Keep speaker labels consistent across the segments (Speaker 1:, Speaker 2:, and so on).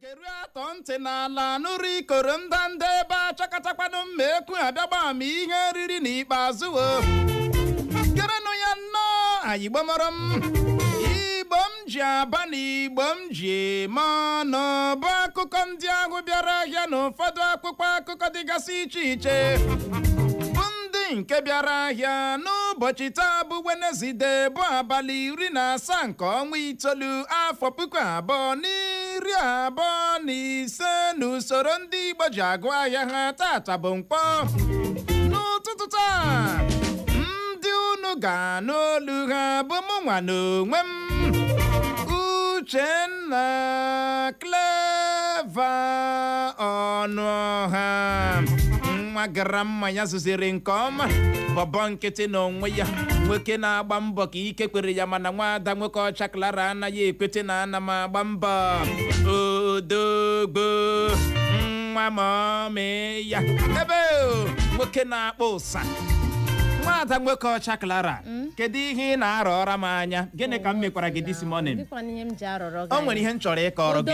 Speaker 1: Geru atọ ntị n'ala nụrụ ikoro ndanda ebe a chakatakwanụ mma ekwu abịagba ma ihe riri n'ikpeazụ gerenụ ya nnọọ anyị gbamara m Igbo m ji aba na Igbo m ji eme ọnụ bụ akụkọ ndị ahụ bịara ahịa na ụfọdụ akwụkwọ akụkọ dịgasị iche iche bụ ndị nke bịara ahịa n'ụbọchị taa bụ Wenesde bụ abalị 17 nke ọnwa itoolu afọ 2025 n'usoro ndị Igbo ji agụ ahịa ha tata bụ Nkwọ. N'ụtụtụ taa ndị unu ga-anụ olu ha bụ mụnwa n'onwe m Uchenna Clever Ọnụọha nwa gara mmanya zụziri nke ọma bọbọ nkịtị n'onwe ya nwoke na-agba mbọ ka ike kwere ya mana nwada nwoke ọcha Clara anaghị ekwete na ana m agba mbọ odogbo nwa mọmị ya ebe nwoke na-akpọ ụsa nwada nwoke ọcha Clara kedu ihe ị na-arọra m anya gịnị ka m mekwara gị this morning? O nwere ihe m chọrọ ịkọrọ gị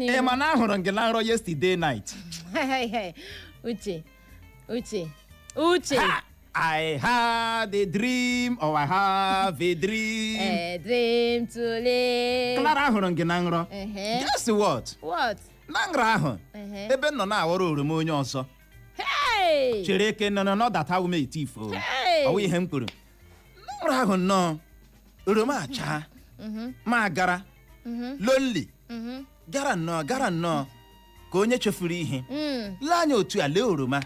Speaker 1: ị ma na ahụrụ m gị na nrọ yesterday night.
Speaker 2: Uche.
Speaker 1: I had a dream, or I have a dream.
Speaker 2: A dream to live.
Speaker 1: Clara ahụrụ gị na nrọ. Guess what?
Speaker 2: What?
Speaker 1: Na nrọ ahụ ebe nọ na-aghọrọ oroma onye ọzọ.
Speaker 2: Hey!
Speaker 1: Chere eke nọ data ume itifo. Ọ wụ ihe m kwuru. Na nrọ ahụ nọ oroma acha. Ma gara. Lonely. Gara nnọọ ka onye chefuru ihe. Lee anya otu a lee oroma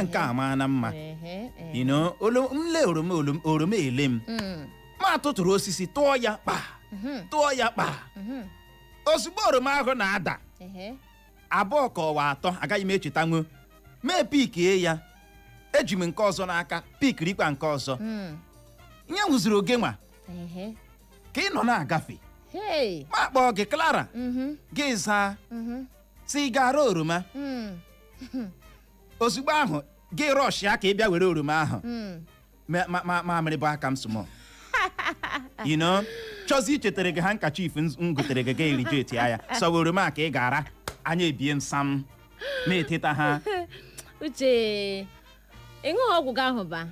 Speaker 1: nke a maa na mma. You know, nle oroma ele m. Ma tụtụrụ osisi tụọ ya kpa. Ozugbo oroma ahụ na-ada. Abụọ ka ọwa atọ agaghị m echetanwu. Mee pikie ya. Eji m nke ọzọ n'aka pikirikwa nke ọzọ. Nye nwụziri oge nwa. Ka ị nọ na-agafe. Ma kpọọ gị Clara. Gị zaa. Si gara oroma. Ozugbo ahụ gị rọsh ya ka ị bịa were oroma ahụ. Ma mere bụ aka m small. You know, chọzi ichetere gị ha nkachif m gotere gị ga-erijeti ya sọ oroma ka ị gara anya ebie nsam na-eteta ha.
Speaker 2: Uche, ịṅụ ọgwụ gị ahụ ba?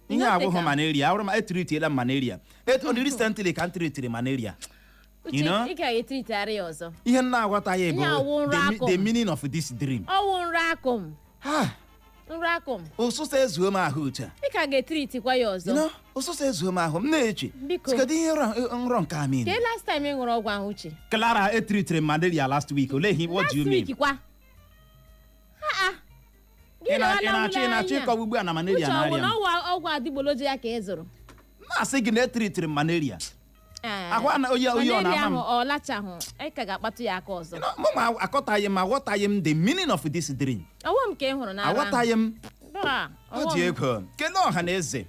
Speaker 1: Ihe abụghị malaria, awụrụ m etritiela malaria. Recently ka m tritiri malaria. You know?
Speaker 2: Ị ga-etritari ya ọzọ.
Speaker 1: Ihe nna aghọta ya bụ the meaning of this dream.
Speaker 2: Ọwụ nrakụm. Nrakụm.
Speaker 1: Ụsụsụ ezuo m ahụ uche.
Speaker 2: Ị ka ga-etritikwa ya ọzọ.
Speaker 1: You know, ụsụsụ ezuo m ahụ m na-eche. Kedu ihe nrọ nke amin?
Speaker 2: Ke last time ị ṅụrụ ọgwụ ahụ Uche?
Speaker 1: Clara etritiri malaria last week. Olee ihe what do you mean?
Speaker 2: Last week kwa.
Speaker 1: Ị na-achọ ịkọ ugbu a na malaria na-arịa.
Speaker 2: Uche, ọgwụ adịgboloji ya ka ị zụrụ.
Speaker 1: Na-asị gị na etritiri malaria. Ahụ na oyi ọ na-ama m.
Speaker 2: Ọ lachahụ, ị ka ga-akpatụ ya aka ọzọ.
Speaker 1: Mụ akọtaghị m aghọtaghị m the meaning of this dream.
Speaker 2: Ọwọ m ka ị hụrụ n'ara.
Speaker 1: Aghọtaghị m. Ọ dị ego. Kelee ọha na eze.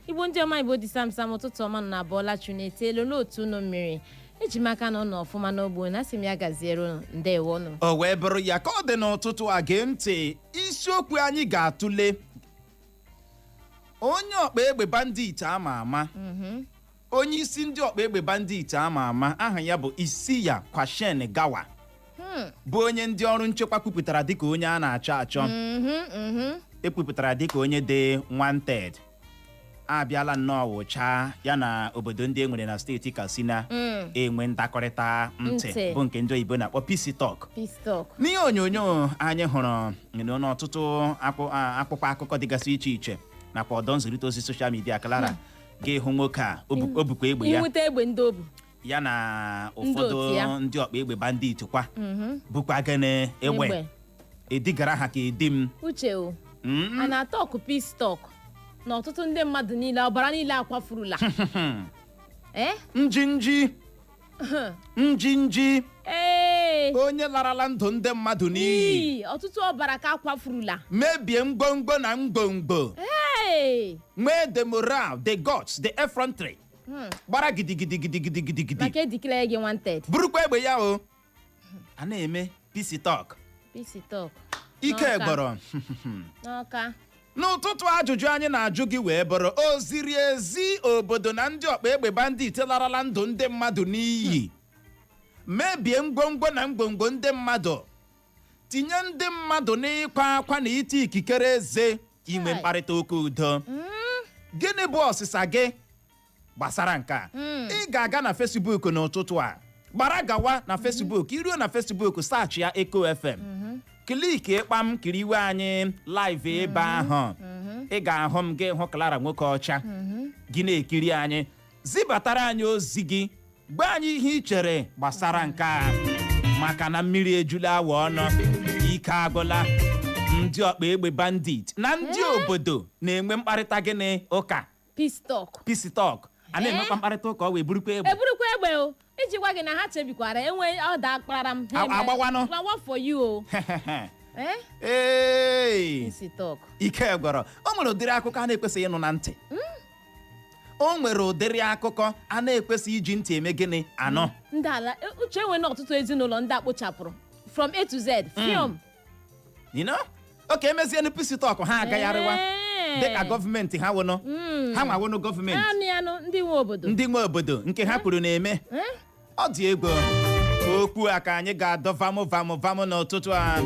Speaker 2: Igbo ndị ọma Igbo dị samsam ụtụtụ ọma na Bọlachi na-etelu n'otu unu mmiri. Eji maka na ụnọ ọfụma n'ogbo na asị m ya gaziere unu ndewo unu.
Speaker 1: O wee bụrụ ya ka ọ dị n'ụtụtụ a gee ntị isiokwu anyị ga-atụle onye ọkpa egbe bandit ama ama. Onye isi ndị ọkpa egbe bandit ama ama aha ya bụ ISIOKWU bụ onye ndị ọrụ nchekwa kwupụtara dịka onye a na-achọ ekwupụtara dịka onye dị wanted. Abịala nnọọ wụcha ya na obodo ndị enwere na steeti Katsina enwe ndakọrịta ntị bụ nke ndị oyibo na-akpọ peace talk. N'ihe onyonyo anyị hụrụ n'ọtụtụ akwụkwọ akụkọ dịgasị iche iche nakwa ọdọ nzirịta ozi soshal midia Clara ga-ehụ nwoke a o bukwa egbe ya ya na ụfọdụ ndị ọkpa egbe bandit kwa bukwa gịnị egbe edigara ha ka edi m. Uche
Speaker 2: a na-atọ ọkụ peace talk na ọtụtụ ndị mmadụ niile ọbara niile akwafurula.
Speaker 1: Njinji onye larala ndụ ndị mmadụ n'iyi
Speaker 2: ọtụtụ ọbara ka akwafurula
Speaker 1: mebie mgbomgbo na mgbomgbo nwee the morale, the guts, the effrontery gbara gidigidi
Speaker 2: maka edikile gị wanted
Speaker 1: burukwa egbe ya o a na-eme peace talk ike gbọrọ
Speaker 2: n'ọka.
Speaker 1: N'ụtụtụ ajụjụ anyị na-ajụ gị wee bụrụ o ziri ezi obodo na ndị ọkpa egbe bandit larala ndụ ndị mmadụ n'iyi mebie ngwongwo na ngwongwo ndị mmadụ, tinye ndị mmadụ n'ịkwa akwa na iti ikikere eze inwe mkparịta ụka udo. Gịnị bụ ọsịsa gị gbasara nke a? Ị ga-aga na Facebook n'ụtụtụ a, gbara gawa na Facebook, iruo na Facebook search ya Eko FM, kliki ịkpam kiriwe anyị live ebe ahụ. Ị ga-ahụ m gị hụ Clara nwoke ọcha gị na-ekiri anyị, zibatara anyị ozi gị, gba anyị ihe ị chere gbasara nke a, maka na mmiri ejula awa ọnụ, ike agụla. Ndị ọkpa egbe bandit na ndị obodo na-enwe mkparịta gịnị ụka peace talk. A na-enwekwa mkparịta ụka, ọ wee burukwa egbe
Speaker 2: o, iji gwa gị na ha chebikwara enwe ọda akpara m
Speaker 1: agbawanụ
Speaker 2: for you o.
Speaker 1: Ike gwọrọ. O nwere ụdịrị akụkọ a na-ekwesịghị ịnụ na ntị. O nwere ụdịrị akụkọ a na-ekwesịghị iji ntị eme gịnị anọ.
Speaker 2: Ndị ala uche enwe na ọtụtụ ezinụlọ ndị akpụchapụrụ from A to Z film.
Speaker 1: Oke, emezienụ peace talk ha agagharịwa dịka gọọmenti ha wụnụ. Ha nwa wụnụ gọọmenti ndị nwe obodo nke ha kwuru na-eme. Ọ dị egwu. Okwu a ka anyị ga-adọ vamụ n'ụtụtụ a,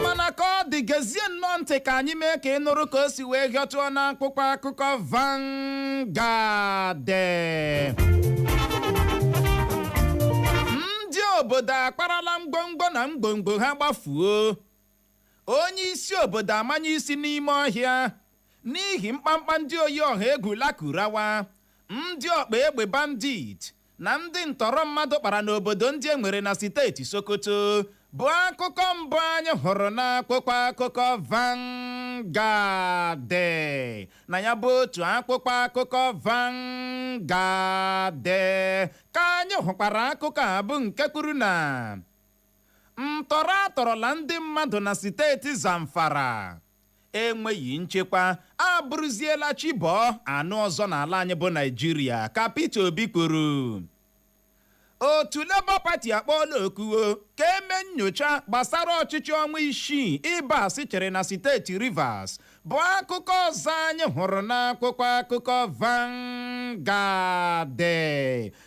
Speaker 1: mana ka ọ dị, gezie nnọọ ntị ka anyị mee ka ị nụrụ ka o si wee hịọtụọ na akwụkwọ akụkọ Vanguard. Ndị obodo akparala ngwongwo na ngwongwo ha gbafuo. Onye isi obodo amanye isi n'ime ọhịa n'ihi mkpamkpa ndị oyi ọha egwu lakurawa. Ndị ọkpa egbe bandit na ndị ntọrọ mmadụ kpara n'obodo ndị enwere na steeti Sokoto bụ akụkọ mbụ anyị hụrụ n'akwụkwọ akụkọ Vanguard. Na ya bụ otu akwụkwọ akụkọ Vanguard ka anyị hụkwara akụkọ a bụ nke kwuru na ntọrọ atọrọla ndị mmadụ na steeti Zamfara enweghị nchekwa abụrụziela chibọ anụ ọzọ n'ala anyị bụ Naịjirịa, ka Peter Obi kwuru. Otu Labour Party akpọọla okuwo ka eme nnyocha gbasara ọchịchị ọnwa 6 ịbasị chere na steeti Rivers bụ akụkọ ọzọ anyị hụrụ n'akwụkwọ akụkọ Vanguard.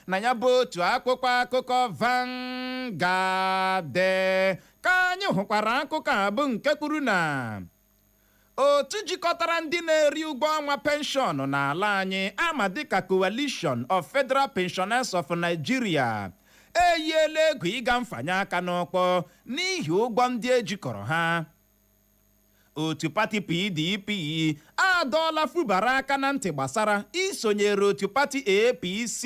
Speaker 1: Na ya bụ otu akwụkwọ akụkọ Vanguard ka anyị hụkwara akụkọ a bụ nke kwuru na otu jikọtara ndị na-eri ụgwọ ọnwa penshọn n'ala anyị ama dịka Coalition of Federal Pensioners of Nigeria eyiela ego ịga mfanye aka n'ọkpọ n'ihi ụgwọ ndị ejikọrọ ha. Otu pati PDP adọọla fubara aka na ntị gbasara isonyere otu pati APC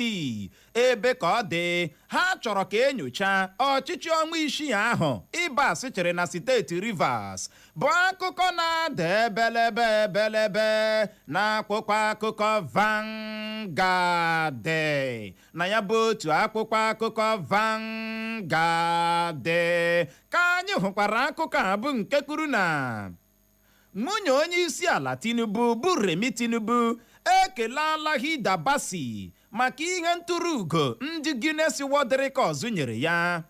Speaker 1: ebe ka ọ dị ha chọrọ ka enyocha ọchịchị ọnwa 6 ahụ ịbasị chere na steeti Rivers bụ akụkọ na-ada ebelebe n'akwụkwọ akụkọ Vanguard. Na ya bụ otu akwụkwọ akụkọ Vanguard ka anyị hụkwara akụkọ a bụ nke kwuru na nwunye onye isi ala Tinubu bụ Remi Tinubu ekeleela Hida Basi maka ihe ntụrụ ugo ndị Guinness World Records nyere ya.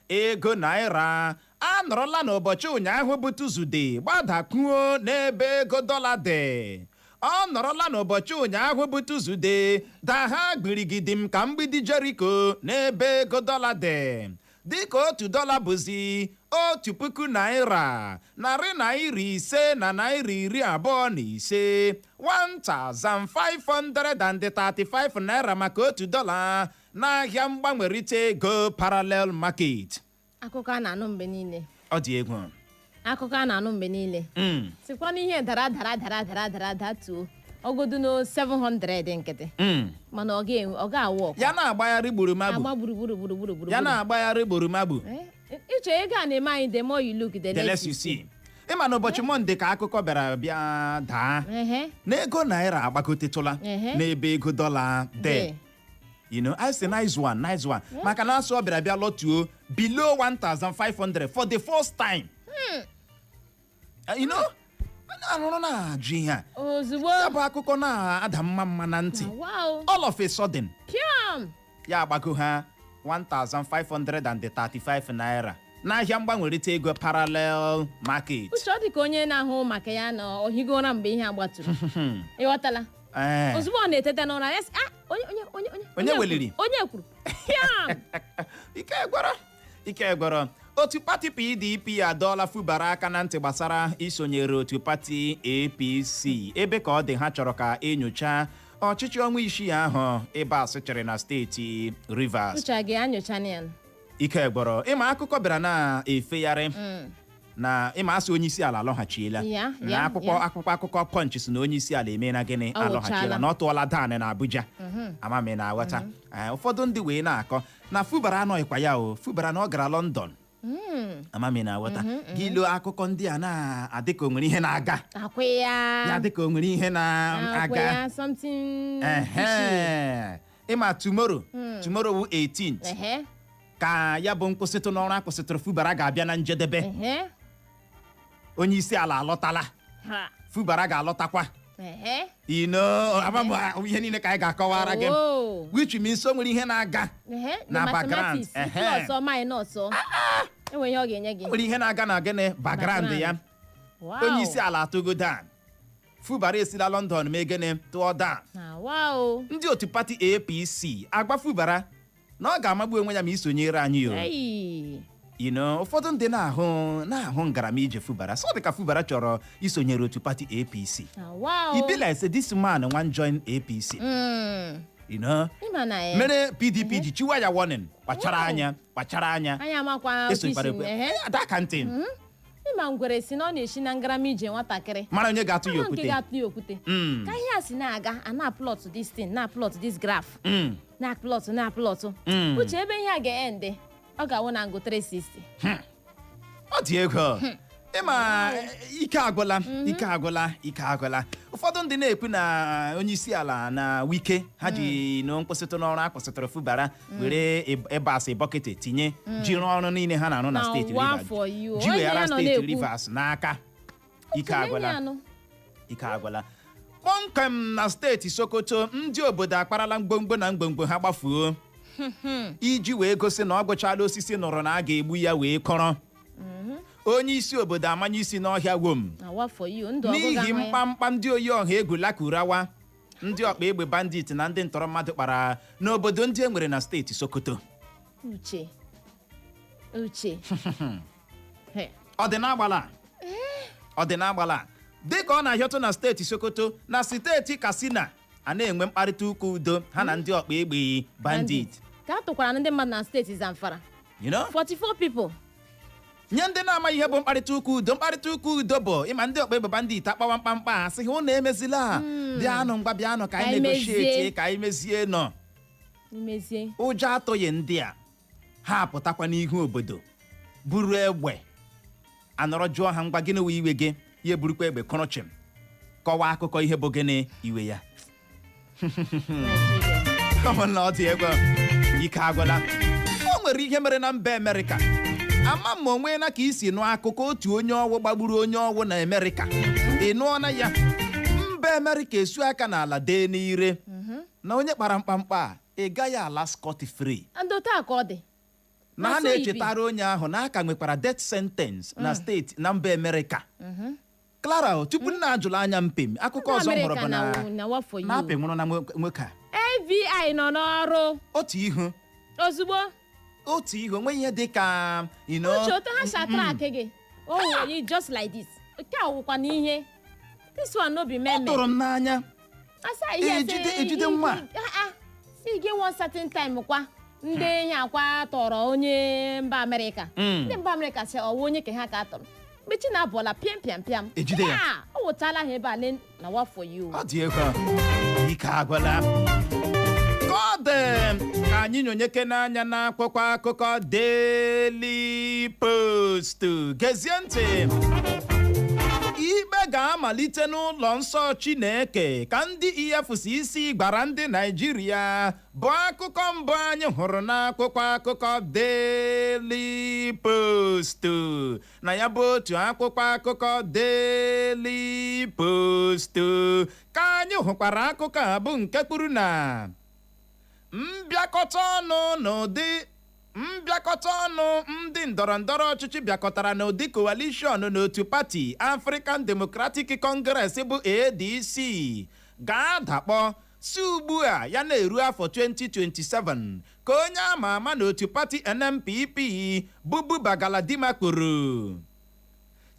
Speaker 1: Ego naira anọrọla n'ụbọchị ụnyaahụ bụ Tuzdee gbadakwuo n'ebe ego dọla dị. Ọ nọrọla n'ụbọchị ụnyaahụ bụ Tuzdee daha gbirigidim ka mgbidi Jericho n'ebe ego dọla dị, dịka otu dọla bụzi 1,000 naira, narị naira 5 na naira 25, 1,535 naira maka otu dọla n'ahịa mgbanwerịta ego parallel market.
Speaker 2: Akụkọ a na-anụ mgbe niile.
Speaker 1: Ọ dị egwu.
Speaker 2: Akụkọ a na-anụ mgbe niile. Sikwa n'ihe dara tuo ogodu no 700 nkịtị. Mana ọ ga-awụ ọkụ.
Speaker 1: Ya na-agbagharị gburumabu.
Speaker 2: Agba gburugburu.
Speaker 1: Ya na-agbagharị gburumabu.
Speaker 2: Iche ego a na-eme anyị the more you look the less you see.
Speaker 1: Ịma na ụbọchị Mọnde ka akụkọ bịara daa na ego naira agbagotetụla n'ebe ego dọla dị. I say nice one. Maka na asọ bịara lọtuo below 1,500 for the first time. Anụrụ na-ajụ ihe a.
Speaker 2: Ozugbo.
Speaker 1: Ya bụ akụkọ na-ada mma na ntị. All of a sudden. Ya agbago ha 1,535 naira n'ahịa mgbanwerịta ego parallel market.
Speaker 2: Uche ọ dị ka onye na-ahụ maka ya na ohigora mgbe ihe agbatụrụ. Ịghọtala? Ozugbo ọ na-eteta n'ụra ya sị, onye weliri. Onye kwuru.
Speaker 1: ike gwọrọ otu pati PDP adọọla Fubara aka na ntị gbasara isonyere otu pati APC ebe ka ọ dị ha chọrọ ka enyocha ọchịchị ọnwa isii ahụ ebe asịchịrị na steeti Rivers. Ike gwọrọ ịma akụkọ bịara na-efegharị na ịma asị onye isi ala alọghachiela na akwụkwọ akụkọ Punch si na onye isi ala emeela gịnị alọghachiela na ọ tụọla Dan na Abuja amami na aghọta ụfọdụ ndị wee na-akọ na Fubara anọghịkwa ya o Fubara na ọ gara London amami na aghọta gị loo akụkọ ndị a na-adị ka o nwere ihe na-aga ya dị ka o nwere ihe na-aga ịma tomorrow bụ 18th ka ya bụ nkwụsịtụ n'ọrụ akwụsịtụrụ Fubara ga-abịa na njedebe onye isi ala alọtala Fubara ga-alọtakwa ihe niile ka anyị ga-akọwara gị which means o nwere ihe na-aga na background nwere ihe na-aga na gịnị background ya onye isi ala atụgo Dan Fubara esila London mee gịnị tụọ Dan ndị otu pati APC agba Fubara na ọ ga-amagbu onwe ya ma isonyere anyị ụfọdụ ndị na-ahụ ngaramije Fubara so dị ka Fubara chọrọ isonyere otu pati APC e be like say this man wan join APC mere PDP ji chiwa ya warning kpachara anya ada kantin
Speaker 2: ịma ngwere si na ọ na-eshi na ngaramije nwatakịrị
Speaker 1: mara onye ga-atụ ya okwute
Speaker 2: ka ihe a si na-aga a na-plot this thing na-plot this graph na-plot uche ebe ihe a ga-ende ọ ga-awụ na ngo 360
Speaker 1: ọ dị ego ịma ike agwụla ụfọdụ ndị na-ekwu na onye isi ala na Wike ha ji na nkwụsịtụ n'ọrụ akwụsịtụrụ Fubara were ebe asị bọketi tinye jiri ọrụ niile ha na-arụ na steeti Rivers ji weghara steeti Rivers n'aka ike agwụla kpọmkwem na steeti Sokoto ndị obodo akparala mgbomgbo na mgbomgbo ha gbafuo iji wee gosi na ọ gụchala osisi nụrụ na a ga-egbu ya wee kọrọ onye isi obodo amanye isi n'ọhịa wom n'ihi mkpamkpa ndị oyi ọha egwu lakurawa ndị ọkpa egbe bandit na ndị ntọrọ mmadụ kpara n'obodo ndị enwere na steeti Sokoto ọ dị n'agbala dịka ọ na-ahịọtụ na steeti Sokoto na steeti Katsina a na-enwe mkparịta ụka udo ha na ndị ọkpa egbe bandit
Speaker 2: ka a tụkwara ndị mmadụ na steeti Zamfara 44 people
Speaker 1: nye ndị na-amaghị ihe bụ mkparịta ụka udo bụ ịma ndị ọkpa egbe bandit akpawa mkpamkpa asị ha ụnụ emezila bịanụ ka anyị negotiate ka anyị mezie ụjọ atụghị ndị a ha apụtakwa n'ihu obodo buru egbe anọrọ jụọ ha ngwa gịnị wee iwe gị ya eburukwa egbe kọrọchim kọwaa akụkọ ihe bụ gịnị iwe ya ọ dị egwu ike agwụla o nwere ihe mere na mba Amerịka ama m onwe na ka isi nụ akụkọ otu onye ọwụ gbagburu onye ọwụ na Amerịka ị nụọna ya mba Amerịka esu aka n'ala dee n'ire na onye kpara mkpamkpa ị gaghị ala scot free na a na-echetara onye ahụ na aka nwekwara death sentence na steeti na mba Amerịka Clara tupu nna ajụrụ anya mpem akụkọ ọzọ hụrụ bụ na apị nwụrụ na nwoke a
Speaker 2: FBI nọ n'ọrụ
Speaker 1: otu ihe onwe ihe dị ka
Speaker 2: uche otu ha shatrak gị owe just like this nke a wụkwa n'ihe this one no be meme
Speaker 1: ọ tụrụ m n'anya ejide nwa
Speaker 2: si gị one certain time kwa ndị ihe akwa tọrọ onye mba Amerịka ndị mba Amerịka si ọwụ onye ka ha ka tọrọ mgbe chi na-abụọla pịam
Speaker 1: ejide ya
Speaker 2: ọ wụtala ha ebe a na wafọ you
Speaker 1: ọ dị egwu ike agwụla ka ọ dị ka anyị nyonyeke n'anya na akwụkwọ akụkọ Daily Post gezie ntị ikpe ga-amalite n'ụlọ nsọ Chineke ka ndị EFCC gbara ndị Naịjirịa bụ akụkọ mbụ anyị hụrụ n'akwụkwọ akụkọ Daily Post na ya bụ otu akwụkwọ akụkọ Daily Post ka anyị hụkwara akụkọ a bụ nke kwuru na mbịakọta ọnụ ndị ndọrọndọrọ ọchịchị bịakọtara n'ụdị coalition n'otu pati African Democratic Congress bụ ADC ga-adakpọ si ugbu a ya na-eru afọ 2027 ka onye ama ama n'otu pati NNPP bụ Bagaladima kwuru.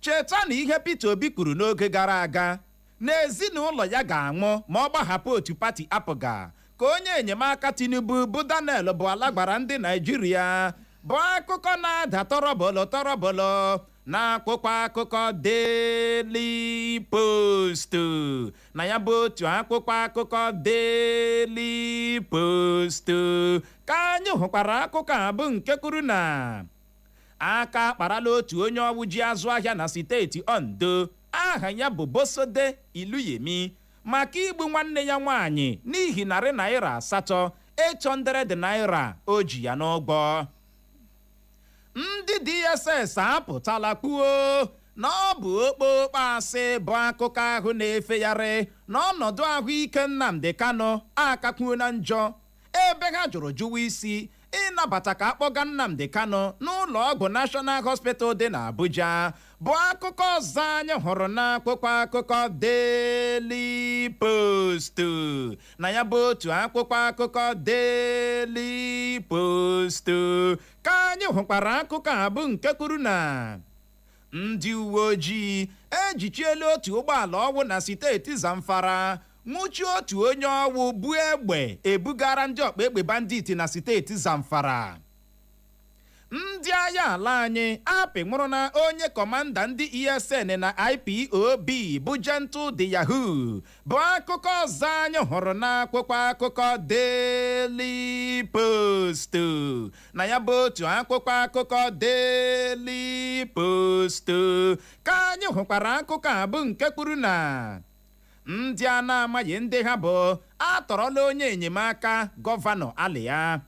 Speaker 1: Cheta na ihe Peter Obi kwuru n'oge gara aga na ezinụlọ ya ga-anwụ ma ọ gbahapụ otu pati apụga ka onye enyemaka Tinubu bụ Daniel Buala gbara ndị Naịjirịa bụ akụkọ na-ada tọrọbọlọ n'akwụkwọ akụkọ Daily Post. na ya bụ otu akwụkwọ akụkọ Daily Post ka anyị hụkwara akụkọ a bụ nke kwuru na aka akparala otu onye ọwụ ji azụ ahịa na steeti Ondo aha ya bụ Bosode Iluyemi maka igbu nwanne ya nwaanyị n'ihi narị naira 800 naira o ji ya n'ụgwọ. Ndị DSS apụtala kwuo na ọ bụ okpokpo asị bụ akụkọ ahụ na-efegharị n'ọnọdụ ahụike Nnamdi Kanu akakwuo na njọ ebe ha jụrụ jụwa isi ịnabata ka akpọga Nnamdi Kanu n'ụlọ ọgwụ National Hospital dị n'Abuja bụ akụkọ ọzọ anyị hụrụ n'akwụkwọ akụkọ Daily Post. na ya bụ otu akwụkwọ akụkọ Daily Post ka anyị hụkwara akụkọ a bụ nke kwuru na ndị uwe ojii ejichiela otu ụgbọala ọwụ na steeti Zamfara nwụchi otu onye ọwụ bụ egbe ebugara ndị ọkpa egbe bandit na steeti Zamfara. Ndị agha ala anyị apịnwụrụ na onye kọmanda ndị ESN na IPOB bụ Gentle the Yahoo bụ akụkọ ọzọ anyị hụrụ n'akwụkwọ akụkọ Daily Post. na ya bụ otu akwụkwọ akụkọ Daily Post ka anyị hụkwara akụkọ a bụ nke kwuru na ndị a na-amaghị ndị ha bụ atọrọla onye enyemaka gọvanọ Alia.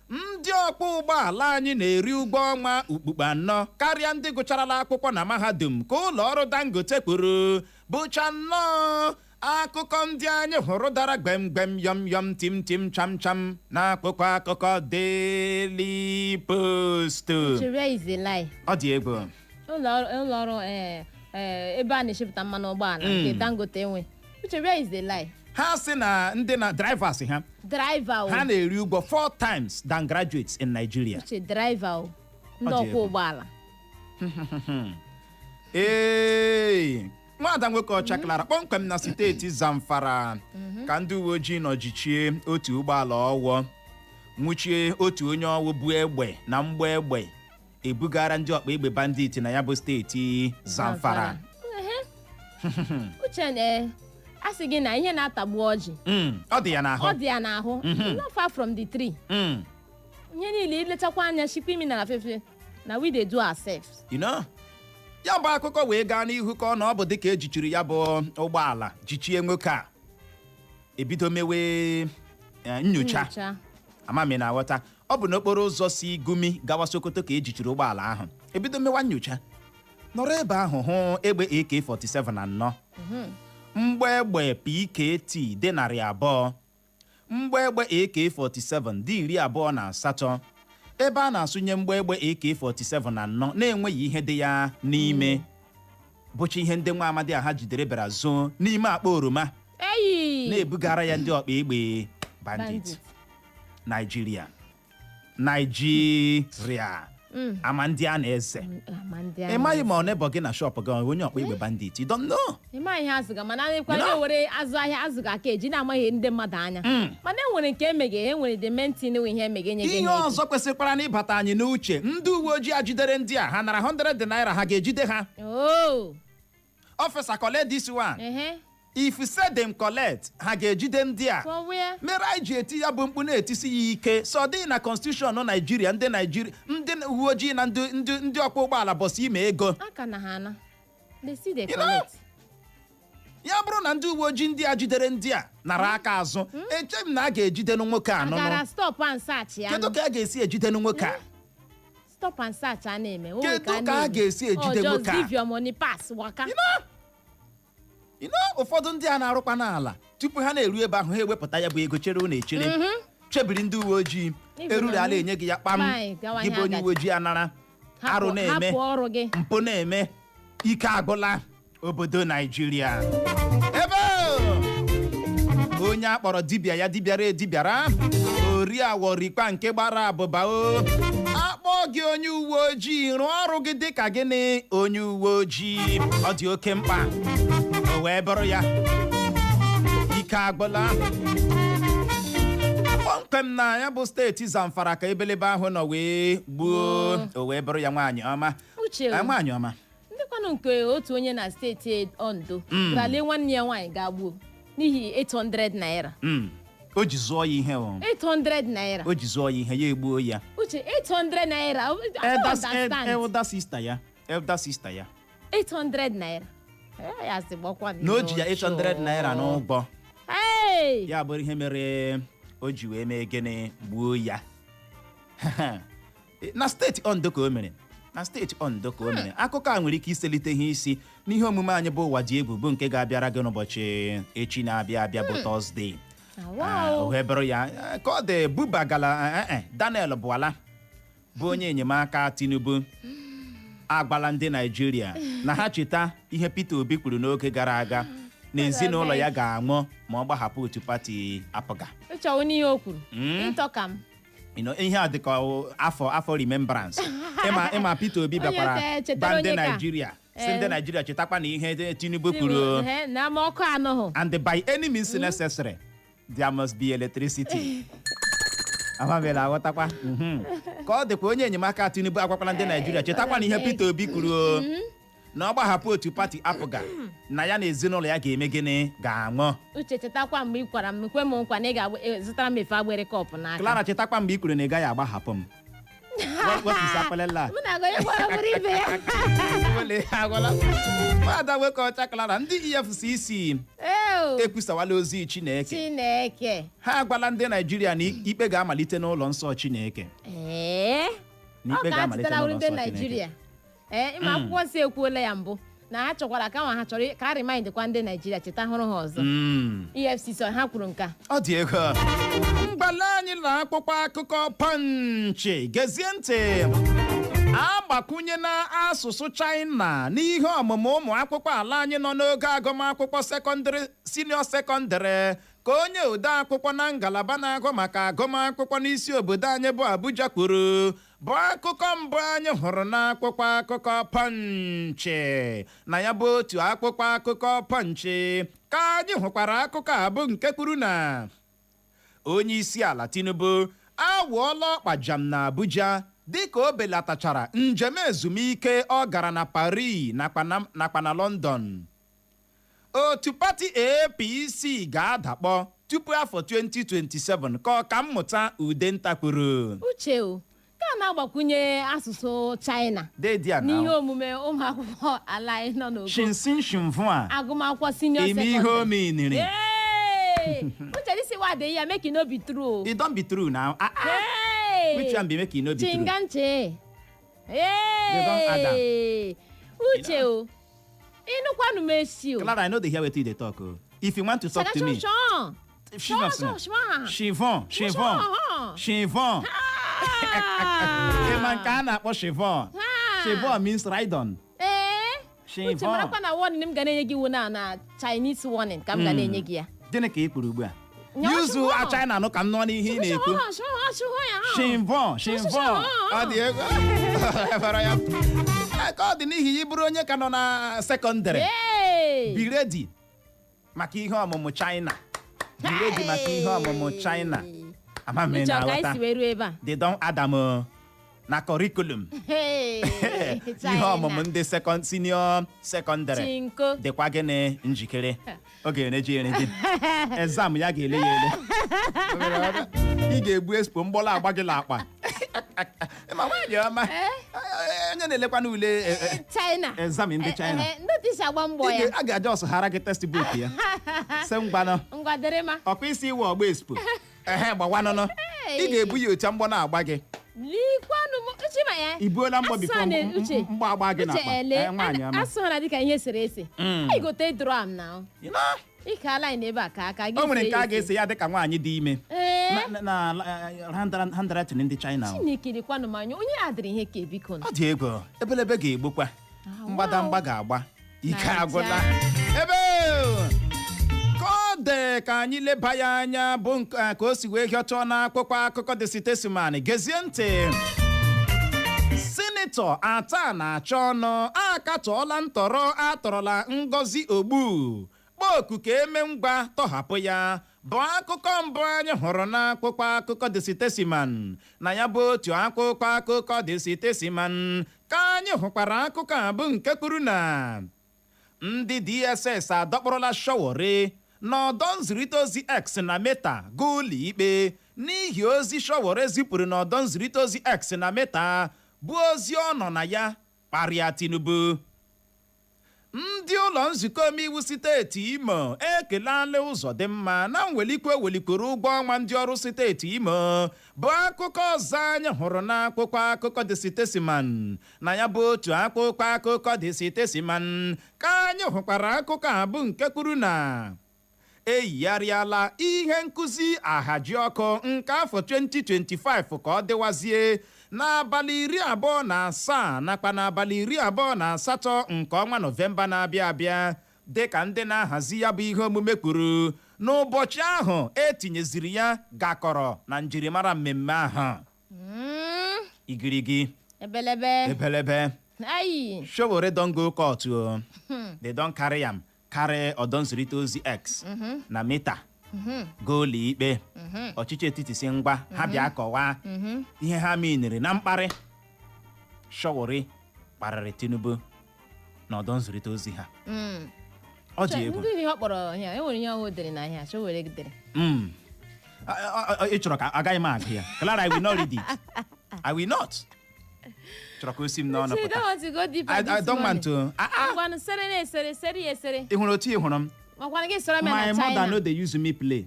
Speaker 1: Ndị ọkpọ ụgbọala anyị na-eri ụgwọ ọnwa ukpukpe 4 karịa ndị gụcharala akwụkwọ na mahadum ka ụlọ ọrụ Dangote kwuru bụcha nnọọ akụkọ ndị anyị hụrụ dara gbem yọm tim cham n'akwụkwọ akụkọ Daily Post. Ọ dị egwu.
Speaker 2: ụlọ ọrụ ebe a na-echepụta mmanụ ụgbọala nke Dangote enwe
Speaker 1: ha sị na ndị na drivers ha na-eri ụgwọ 4 times than graduates in Nigeria.
Speaker 2: ndị ọkwọ ụgbọala.
Speaker 1: Nwada nwoke ọchaklara kpọmkwem na steeti Zamfara ka ndị uwe ojii nọjichie otu ụgbọala ọwụ nwụchie otu onye ọwụ bụ egbe na mgbọ egbe ebugara ndị ọkpa egbe bandit na ya bụ steeti Zamfara.
Speaker 2: Uche a sị gị na ihe na-atagbu ọjị
Speaker 1: ọ dị ya
Speaker 2: n'ahụ not far from the tree. ihe niile ilechakwa anya shikwa imi na afefe na we dey do ourselves.
Speaker 1: ya bụ akụkọ wee gaa n'ihu ka ọ na ọ bụ dịka ejichiri ya bụ ụgbọala jichie nwoke a ebido mewe nyocha amami na aghọta ọ bụ n'okporo ụzọ si Gumi gawa Sokoto ka ejichiri ụgbọala ahụ ebido mewa nyocha nọrọ ebe ahụ hụ egbe AK-47 4 mgbọ egbe PKT dị 200 mgbọ egbe AK-47 dị 28 ebe a na-asụnye mgbọ egbe AK-47 4 na-enweghị ihe dị ya n'ime bụcha ihe ndị nwa amadi ha jidere bịara zoo n'ime akpa oroma na-ebugara ya ndị ọkpa egbe bandit Nigeria ama ndị a na-eze ịmaghị ma ọ na-ebo gị na shop gị onye ọkpa egbe bandit you don't know.
Speaker 2: ịmaghị azụga mana na-ekwa were azụ ahịa azụga aka eji na-amaghị ndị mmadụ anya mana enwere nke emeghe enwere the mentin ihe emeghe nye gị
Speaker 1: ihe ọzọ kwesịkwara na ịbata anyị n'uche ndị uwe ojii ajidere ndị a ha nara 100 naira ha ga-ejide ha. Officer collect this one. If you say them collect ha ga-ejide ndị a mere anyị ji eti ya bụ mkpu na-etisi ya ike so dị na constitution Nigeria ndị uwe ojii na ndị ọkwa ụgbọala bọsị ime ego ya bụrụ na ndị uwe ojii ndị a jidere ndị a nara aka azụ eche m na a ga-ejide nwoke a kedu ka a ga-esi ejide nwoke a kedu ka a ga-esi ejide nwoke a ụfọdụ ndị a na-arụkwa n'ala tupu ha na-eru ebe ahụ ha ewepụta ya bụ ego chere ụlọ echere chebiri ndị uwe ojii eruru ala enye gị ya kpam gị bụ onye uwe ojii anara arụ na-eme mpụ na-eme ike agụla obodo Naijiria ebe onye akpọrọ dibịa ya dibịara ori awọrikwa nke gbara abụba o akpọ gị onye uwe ojii rụọ ọrụ gị dịka gịnị onye uwe ojii ọ dị oke mkpa o wee bụrụ ya ike agwụla kpọmkwem na ya bụ steeti Zamfara ka ebelebe ahụ nọ wee gbuo o wee bụrụ ya nwaanyị ọma nwaanyị ọma
Speaker 2: ndịkwanụ nke otu onye na steeti Ondo gara lee nwanne ya nwaanyị ga-gbuo n'ihi 800 naira
Speaker 1: o ji zụọ ya ihe
Speaker 2: 800 naira
Speaker 1: o ji zụọ ya ihe ya egbuo ya
Speaker 2: Uche 800 naira
Speaker 1: elder sister ya
Speaker 2: 800 naira ya sị gbakwa
Speaker 1: na o ji ya 800 naira n'ụgbọ ya bụrụ ihe mere o ji wee mee gịnị gbuo ya na steeti Ondo ka o mere akụkọ a nwere ike iselite ihe isi n'ihe omume anyị bụ ụwa dị egwu bụ nke ga-abịara gị n'ụbọchị echi na-abịa bụ Tọzdee wee bụrụ ya ka ọ dị bubagala Daniel Buala bụ onye enyemaka Tinubu agbala ndị Naijiria na ha cheta ihe Peter Obi kwuru n'oge gara aga na ezinụlọ ya ga-anwụ ma ọ gbahapụ otu pati apụga ihe a dịka afọ remembrance ịma Peter Obi bịakwara gba ndị Naijiria si ndị Naijiria chetakwa na ihe Tinubu kwuru and by any means necessary there must be electricity amabela aghọtakwa ka ọ dịkwa onye enyemaka Tinubu agwakwala ndị Naijiria chetakwa na ihe Peter Obi kwuru na ọ gbahapụ otu pati apụga na ya na ezinụlọ ya ga-eme gịnị ga-anwụ
Speaker 2: Uche chetakwa mgbe ị kwara m kwe m nkwa na ị ga-zụtara m efe agbere kọpụ n'aka
Speaker 1: Clara chetakwa mgbe ị kwuru na ị gaghị agbahapụ m Ada nwoke ọcha Clara ndị EFCC ekwusawala ozi Chineke ha agwala ndị Naijiria na ikpe ga-amalite n'ụlọ nsọ Chineke
Speaker 2: ịma akwụkwọ nsọ ekwuola ya mbụ na ha chọkwara ka ha chọrọ ka a remindkwa ndị Naijiria cheta hụrụ ha ọzọ EFCC ha kwuru nke
Speaker 1: ọ dị ego mgbala anyị na akwụkwọ akụkọ Punch gezie ntị agbakwunye na asụsụ China n'ihe ọmụmụ ụmụ akwụkwọ ala anyị nọ n'oge agụmakwụkwọ sekọndịrị senior sekọndịrị ka onye ode akwụkwọ na ngalaba na-agụ maka agụmakwụkwọ n'isi obodo anyị bụ Abuja kwuru bụ akụkọ mbụ anyị hụrụ n'akwụkwọ akụkọ Punch na ya bụ otu akwụkwọ akụkọ Punch ka anyị hụkwara akụkọ a bụ nke kwuru na onye isi ala Tinubu awụọla ọkpa jam na Abuja dịka o belatachara njem ezumike ọ gara na Paris nakwa na London. Otu pati APC ga-adakpọ tupu afọ 2027 ka ọkammụta Udenta kwuru.
Speaker 2: Uche ka na-agbakwunye asụsụ China n'ihe omume ụmụ akwụkwọ ala anyị nọ n'ogo agụmakwụkwọ senior secondary. Uche this word here make it no be true.
Speaker 1: It don't be true now. Which one be make it no be true?
Speaker 2: Chinganche.
Speaker 1: They don't add them.
Speaker 2: Uche Inukwanu mesi o.
Speaker 1: Clara, I know they hear what they talk. If you want to talk to me. Chivon. Emankana po chivon. Chivon means ride on.
Speaker 2: Uche marakwa na warning m ga na-enye gị wona na Chinese warning ka m ga na-enye gị ya.
Speaker 1: Gịnị ka ị kwuru ugbu a? Yuzu a China no ka m nọ n'ihe ị na-ekwu. Chivon. Ọ dị ego. Bara ya. Ka ọ dị n'ihi ị bụrụ onye ka nọ na sekọndịrị. Be ready maka ihe ọmụmụ China. Be ready maka ihe ọmụmụ China. Amame na aghọta. They don't add them na curriculum. Ihe ọmụmụ ndị senior secondary. Dịkwa gịnị njikere. Oge eneji. Exam ya ga-ele ya ele. Ị ga-ebu expo mgbọla agba gị akpa. Ma nwaanyị ọma. Onye na-elekwa n'ule
Speaker 2: China.
Speaker 1: Exam ndị China.
Speaker 2: Notice agba mbọ ya.
Speaker 1: A ga-aja ọsọ hara gị textbook ya. Se ngwanụ.
Speaker 2: Ngwaderema.
Speaker 1: Ọkwa isi iwe ọgba expo. Gbawanụnụ. Ị ga-ebu ya ocha mgbọ na-agba gị.
Speaker 2: Likwanụ Chima ya.
Speaker 1: Ibuola mgbọ bifo mgbọ agba gị n'akpa. Nwaanyị ọma.
Speaker 2: Asụhara dịka ihe sere ese. Ị gote drum now. Ike ala anyị n'ebe a ka aka gị.
Speaker 1: O nwere nke a ga-ese ya dịka nwaanyị dị ime. Na handwriting ndị China.
Speaker 2: Chineke dịkwanụ m anya onye adịrị ihe ka ebiko.
Speaker 1: Ọ dị ego ebelebe ga-egbokwa. Mgbadamgba ga-agba. Ike agwụla. Ebe dị ka anyị leba ya anya bụ nke ka o si wee hịọtọ n'akwụkwọ akụkọ The Statesman. Gezie ntị. Sinetọ ata na-achọ ọnụ akatọọla ntọrọ atọrọla Ngozi Ogbu kpoku ka eme ngwa tọhapụ ya bụ akụkọ mbụ anyị hụrụ n'akwụkwọ akụkọ The Statesman. Na ya bụ otu akwụkwọ akụkọ The Statesman ka anyị hụkwara akụkọ a bụ nke kwuru na ndị DSS adọkpụrụla Sowore n'ọdọ nzirịta ozi X na Meta gaa ụlọ ikpe n'ihi ozi Sowore zipụrụ n'ọdọ nzirịta ozi X na Meta bụ ozi ọ nọ na ya kparịa Tinubu. Ndị ụlọ nzukọ omeiwu steeti Imo ekelala ụzọ dị mma na welikwuru ụgwọ ọnwa ndị ọrụ steeti Imo bụ akụkọ ọzọ anyị hụrụ n'akwụkwọ akụkọ The Statesman. Na ya bụ otu akwụkwọ akụkọ The Statesman ka anyị hụkwara akụkọ a bụ nke kwuru na eyigharịala ihe nkụzi ahaji ọkụ nke afọ 2025 ka ọ dịwazie n'abalị 27 nakwa n'abalị 28 nke ọnwa Nọvemba na-abịa abịa dịka ndị na-ahazi ya bụ ihe omume kwuru n'ụbọchị ahụ etinyeziri ya gakọrọ na njirimara mmemme ahụ. Igirigi ebelebe Sowore don go court o. They don carry am carry ọdọ nzirịta ozi X na Meta gaa ụlọ ikpe. Ọchịchị etiti si ngwa ha bịa kọwaa ihe ha minere na mkparị Sowore kparịrị Tinubu na ọdọ nzirịta ozi ha. Ọ dị egwu.
Speaker 2: Ndị ọ kpọrọ ya enwere ihe ọhụụ dere na ihe Sowore dere.
Speaker 1: Ị chọrọ ka agaghị m agụ ya. Clara, I will not read it. I will not. Chọrọ ka o si m n'ọnụ pụta. I don't want to. Ị hụrụ otu ị hụrụ m? My mother no dey use me play.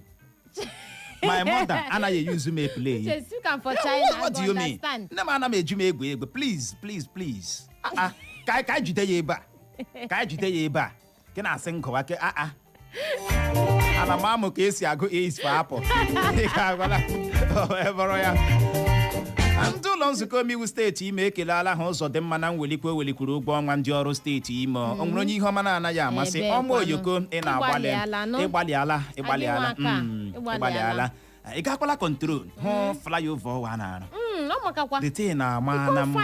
Speaker 1: My mother anaghị use me play. What do you mean? Nne m ana m eju m egwu. Please. Ka anyị jide ya ebe a. Ka anyị jide ya ebe a. Ka na-asị nkọwa ke ana m amụ ka esi agụ A's for apple. Ị ga-agwala ebọrọ ya. Ndị ụlọ nzukọ omeiwu steeti Imo ekelala ha ụzọ dị mma na welikwuru ụgwọ ọnwa ndị ọrụ steeti Imo. O nwere onye ihe ọma na-anaghị amasị ọma oyoko ị na-agbalị ịgbalịala ị gakwala kọntrol hụ flyover ụwa na-arụ dete na-ama na mma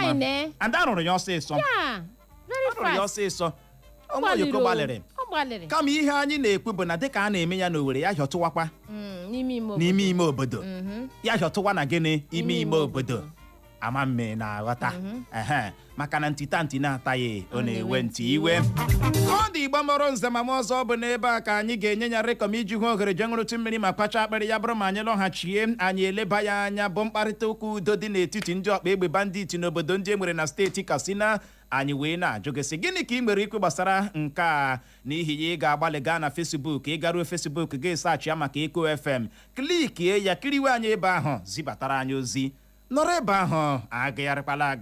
Speaker 1: and arụrụ ya ọsịsọ ọma oyoko gbalịrị kama ihe anyị na-ekwu bụ na dịka a na-eme ya n'Owere ya hịọtụwakwa n'ime ime obodo ya hịọtụwa na gịnị ime obodo ama mme na-aghọta maka na ntị na-ataghị ọ na-ewe ntị iwe. Ọ dị Igbo mọrọ nze ma ọzọ bụ n'ebe a ka anyị ga-enye ya rekọm iji hụ ohere je ṅụrụtụ mmiri ma kpacha akpịrị ya bụrụ ma anyị lọghachie anyị eleba ya anya bụ mkparịta ụka udo dị n'etiti ndị ọkpa egbe bandit n'obodo ndị enwere na steeti Katsina. Anyị wee na-ajụ gị sị gịnị ka ị nwere ikwu gbasara nke a n'ihi ya ị ga-agbalị gaa na Facebook ị garuo Facebook gị saachị ya maka Eko FM klikie ya kiriwe anyị ebe ahụ zibatara anyị ozi nọrọ ebe ahụ agagharịkwala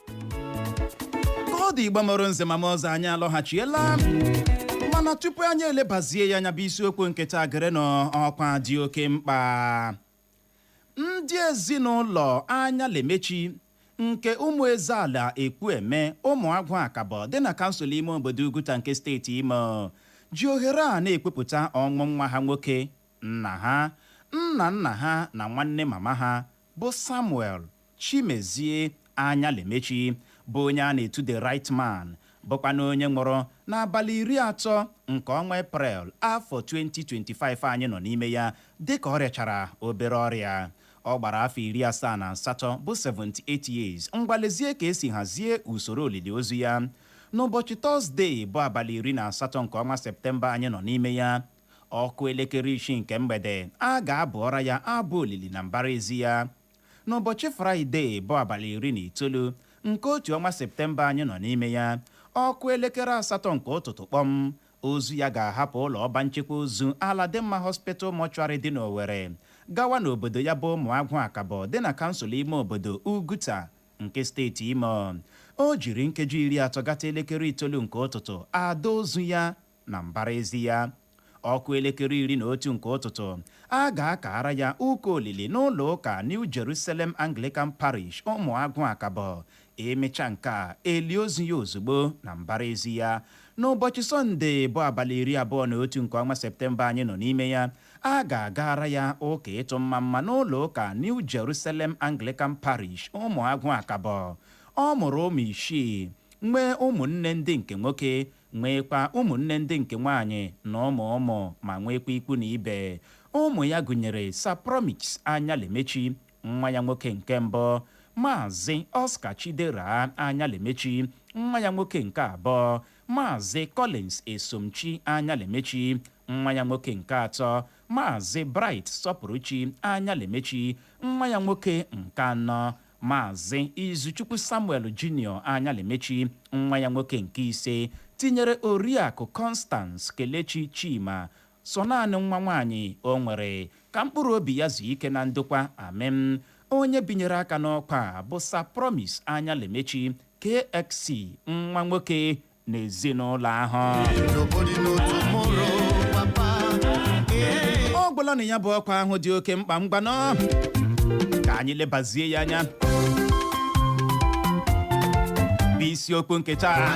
Speaker 1: ka ọ dị Igbo mụrụ nze ma ọzọ anyị alọghachiela mana tupu anyị elebazie ya anya bụ isiokwu nke taa gere n'ọkwa dị oke mkpa. Ndị ezinụlọ anya lemechi nke ụmụ Ezeala Ekwueme Ụmụagwụ Akabọ dị na kansụl ime obodo Uguta nke steeti Imo ji ohere a na-ekwupụta ọnwụ nwa ha nwoke, nna ha, nna ha na nwanne mama ha bụ Samuel Chimezie anya lemechi bụ onye a na-etu the right man, bụkwa na onye nwụrụ n'abalị 30 nke ọnwa Eprel afọ 2025 anyị nọ n'ime ya dịka ọ rịachara obere ọrịa. Ọ gbara afọ 78 bụ 78 years. Ngwalezie ka esi hazie usoro olili ozu ya. N'ụbọchị Tọzdee bụ abalị 18 nke ọnwa Septemba anyị nọ n'ime ya, ọkụ elekere 6 nke mgbede a ga-abụọra ya abụ olili na mbara ezi ya. N'ụbọchị Fraịde bụ abalị 19 nke otu ọnwa Septemba anyị nọ n'ime ya, ọkụ elekere 8 nke ụtụtụ kpọm, ozu ya ga-ahapụ ụlọ ọba nchekwa ozu Aladimma Hospital Mortuary dị n'Owere gawa n'obodo ya bụ Ụmụagwụ Akabọ dị na kansụl ime obodo Uguta nke steeti Imo. O jiri nkeji 30 gata elekere 9 nke ụtụtụ ada ozu ya na mbara ezi ya. Ọkụ elekere 11 nke ụtụtụ a ga-akara ya ụka olili n'ụlọ ụka New Jerusalem Anglican Parish Ụmụagwụ Akabọ. Emecha nke a eli ozu ya ozugbo na mbara ezi ya. N'ụbọchị Sọnde bụ abalị 21 nke ọnwa Septemba anyị nọ n'ime ya, a ga-agara ya ụka ịtụ mma n'ụlọ ụka New Jerusalem Anglican Parish Ụmụagwụ Akabọ. Ọ mụrụ ụmụ 6, nwee ụmụnne ndị nke nwoke, nwekwa ụmụnne ndị nke nwaanyị na ụmụ ma nwekwa ikwu na ibe. Ụmụ ya gụnyere Sapromix anya lemechi, nwa ya nwoke nke mbụ, Maazị Oscar Chidera anya lemechi, nwa ya nwoke nke abụọ, Maazị Collins Esomchi anya lemechi, nwa ya nwoke nke atọ, Maazị Bright Sọpụrụchi anya lemechi, nwa ya nwoke nke anọ, Maazị Izuchukwu Samuel Junior anya lemechi, nwa ya nwoke nke ise, tinyere Oriakụ Constance Kelechi Chima so naanị nwa nwaanyị o nwere. Ka mkpụrụ obi ya zuo ike na ndokwa, amen. Onye binyere aka n'ọkwa bụ Sir Promise anya lemechi KXC nwa nwoke na ezinụlọ ahụ. Ọ gwụla na ya bụ ọkwa ahụ dị oke mkpa mgbanọ ka anyị lebazie ya anya. Bụ isiokwu nke taa,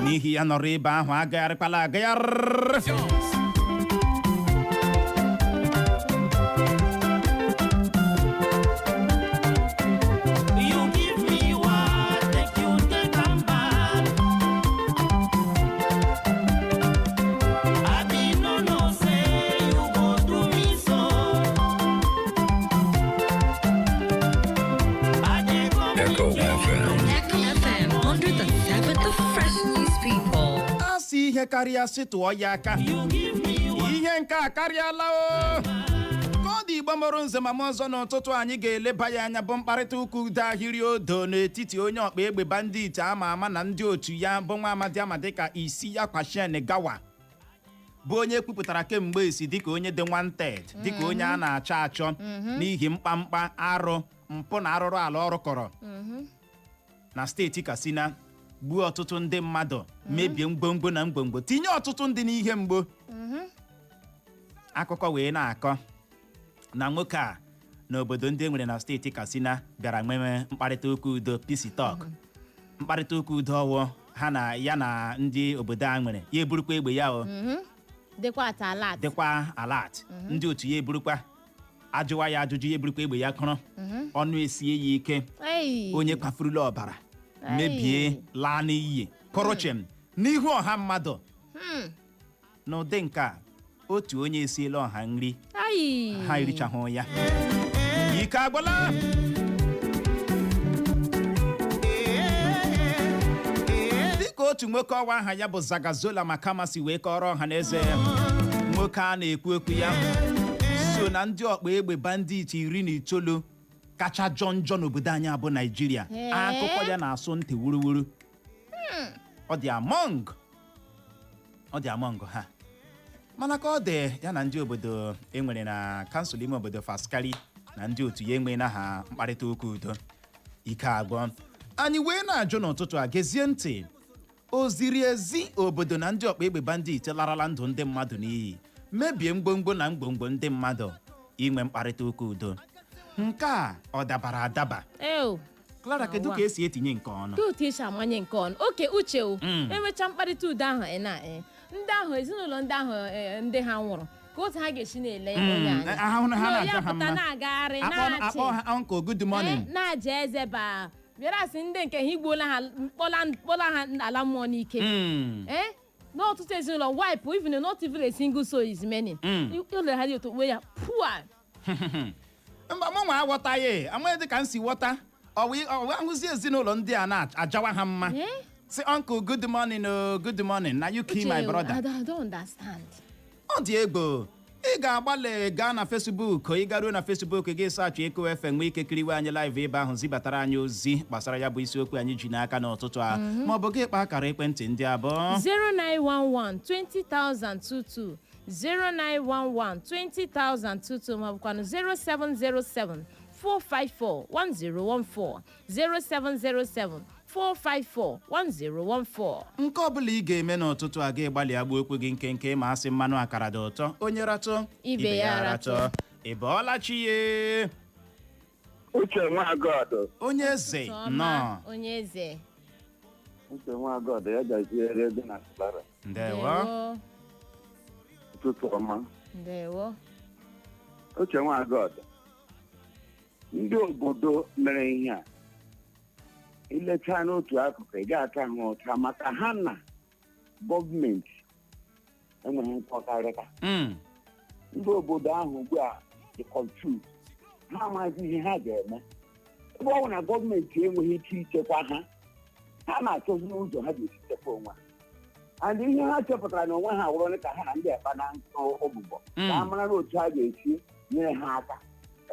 Speaker 1: n'ihi ya nọrọ ebe ahụ agagharịkwala agagharị. Ihe karịa sị tụọ ya aka, ihe nke a karịala o. Ka ọ dị Igbo mụrụ nze ma ọzọ n'ụtụtụ anyị ga-eleba ya anya bụ mkparịta ụka udo ahịrị odo n'etiti onye ọkpa egbe bandit ama na ndị otu ya bụ nwa amadi ama dịka ISIOKWU Gawa, bụ onye kwupụtara kemgbe esi dịka onye dị wanted, dịka onye a na-achọ achọ n'ihi mkpamkpa arụ mpụ na arụrụ ala ọrụ kọrọ na steeti Katsina, gbuo ọtụtụ ndị mmadụ, mebie mgbomgbo na mgbomgbo, tinye ọtụtụ ndị n'ihe mgbo. Akụkọ wee na-akọ na nwoke a n'obodo ndị enwere na steeti Katsina bịara nwee mkparịta ụka udo, peace talk, mkparịta ụka udo ọwụ ha na ya na ndị obodo a nwere. Ya eburukwa egbe ya o, dịkwa alert. Ndị otu ya eburukwa, ajụwa ya ajụjụ, ya eburukwa egbe ya kụrụ, ọnụ esie ya ike, onye kwafurula ọbara, mebie laa n'iyi kọrọchem n'ihu ọha mmadụ. N'ụdị nke a, otu onye esiela ọha nri, ha erichahụ ya, ike agwụla. Dịka otu nwoke ọwa aha ya bụ Zagazola Makamasi wee kọrọ ọha na eze, nwoke a na-ekwu okwu ya so na ndị ọkpa egbe bandit 19 kacha njọ n'obodo anyị abụ Naijiria. Akụkọ ya na-asụ ntị wuruwuru. Ọ dị among ha, mana ka ọ dị ya na ndị obodo enwere na kansụl ime obodo Faskari na ndị otu ya enwe na ha mkparịta ụka udo, ike agwọ. anyị wee na-ajụ n'ụtụtụ a gezie ntị o ziri ezi obodo na ndị ọkpa egbe bandit larala ndụ ndị mmadụ n'iyi mebie mgbomgbo na mgbomgbo ndị mmadụ inwe mkparịta ụka udo nke a ọ dabara adaba Clara kedu ka esi etinye nke ọnụ
Speaker 2: ka esi amanye nke ọnụ oke uche enwecha mkparịta udo ahụ ndị ahụ ezinụlọ ndị ahụ ndị ha nwụrụ ka otu ha ga-esi na-ele onye ya pụta na-agagharị
Speaker 1: na-achị good morning
Speaker 2: na-aja eze ba bịarasị ndị nke ha igbuola ha kpọla ha ala mmụọ n'ike n'ọtụtụ ezinụlọ wipe even not even a single soul is many ụlọ ha dị otu okpukpe ya pụa
Speaker 1: mba m nwa aghọtaghị amaghị dị ka m si ghọta ọwa ahụzi ezinụlọ ndị a na-ajawa ha mma si uncle good morning good morning na you kill my brother
Speaker 2: I don't understand.
Speaker 1: Ọ dị egbo ị ga-agbalị gaa na Facebook ị garuo na Facebook gị saachụ Eko FM nwee ike kiriwe anyị live ebe ahụ zibatara anyị ozi gbasara ya bụ isiokwu anyị ji n'aka n'ụtụtụ a ma ọ bụ gị kpaa akara ekwentị ndị abụọ
Speaker 2: 0911 20022 0911 20022 ma ọ bụkwanụ 0707 454 1014 0707 454-1014.
Speaker 1: nke ọ bụla ị ga-eme n'ụtụtụ a ga-agbalị agba okwu gị nkenke ma asị mmanụ akara dị ụtọ onye ratụ
Speaker 2: ibe ya ratụ
Speaker 1: ị bọọla chi ye
Speaker 3: Uche Nwagọdụ
Speaker 1: onye eze nọ
Speaker 2: onye eze
Speaker 3: Uche Nwagọdụ ya gaziere ego na Clara
Speaker 1: ndewo
Speaker 3: ụtụtụ ọma
Speaker 2: ndewo
Speaker 3: Uche Nwagọdụ ndị obodo mere ihe a ilecha n'otu akụkụ ị ga-ata ha ụta maka ha na gọọmenti enweghị mkpọkarịta ndị obodo ahụ ugbu a dị confused ha amaghịzi ihe ha ga-eme ebe ọ bụ na gọọmenti enweghị ike ichekwa ha ha na-achọzi ụzọ ha ga-esi chekwa onwe ha and ihe ha chepụtara na onwe ha wụrụ ka ha na ndị ekpa na ọbụbọ ka ha mara otu ha ga-esi nyere ha aka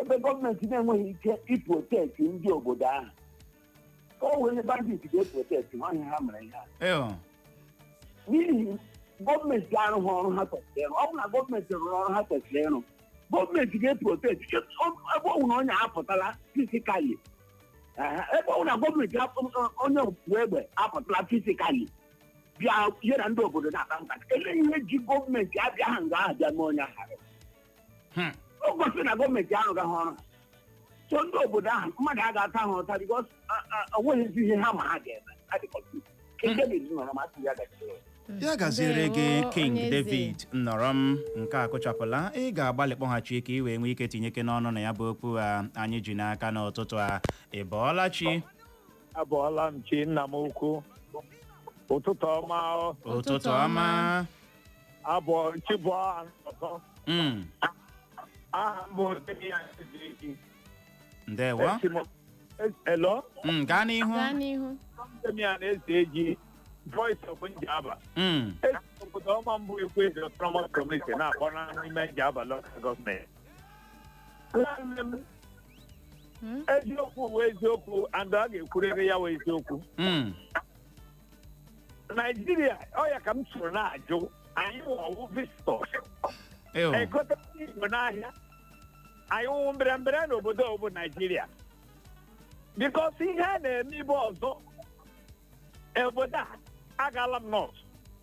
Speaker 3: ebe gọọmenti na-enweghị ike iprotekti ndị obodo ahụ o nwere bandit ga-eprotect nwaanyị ha mere ihe a n'ihi gọọmenti arụghị ọrụ ha kwesịrị ịrụ ọ bụ na gọọmenti rụrụ ọrụ ha kwesịrị ịrụ gọọmenti ga-eprotect ebe ọ bụ na onye apụtala fisikali ebe ọ bụ na gọọmenti onye okpu egbe apụtala fisikali bịa ihe na ndị obodo na-akpa nkata ele ihe ji gọọmenti abịa ha nga ahụ bịa mee onye ahụ o gosi na gọọmenti arụghị ọrụ ha so ndị obodo ahụ mmadụ a ga-ata ha ụta bikos onweghịzi ihe ha ma ha ga-eme
Speaker 1: ya gaziere gị King David nnọrọ m nke a kụchapụla ị ga-agbalị kpọghachi ka ị wee nwee ike tinyeke n'ọnụ na ya bụ okwu a anyị ji n'aka n'ụtụtụ a ị bọọla chi
Speaker 4: abọọla m chi nna m ukwu ụtụtụ ọma
Speaker 1: ụtụtụ ọma
Speaker 4: abụọ chi bụ ọzọ aha mbụ
Speaker 1: ndewo
Speaker 4: elo
Speaker 1: gaa n'ihu
Speaker 4: Demian Ezeji voice of Njaba obodo ọma mbụ ekwe eze autonomous community na-akpọ n'ime Njaba local government eziokwu bụ eziokwu and a ga-ekwurịrị ya wee eziokwu Naijiria ọ ya ka m soro na-ajụ anyị ọwụ visitọs egote Igbo n'ahịa anyị wụ mbịrambịra n'obodo ọ bụ Naijiria bikos ihe a na-eme ibe ọzọ obodo a agala m nọt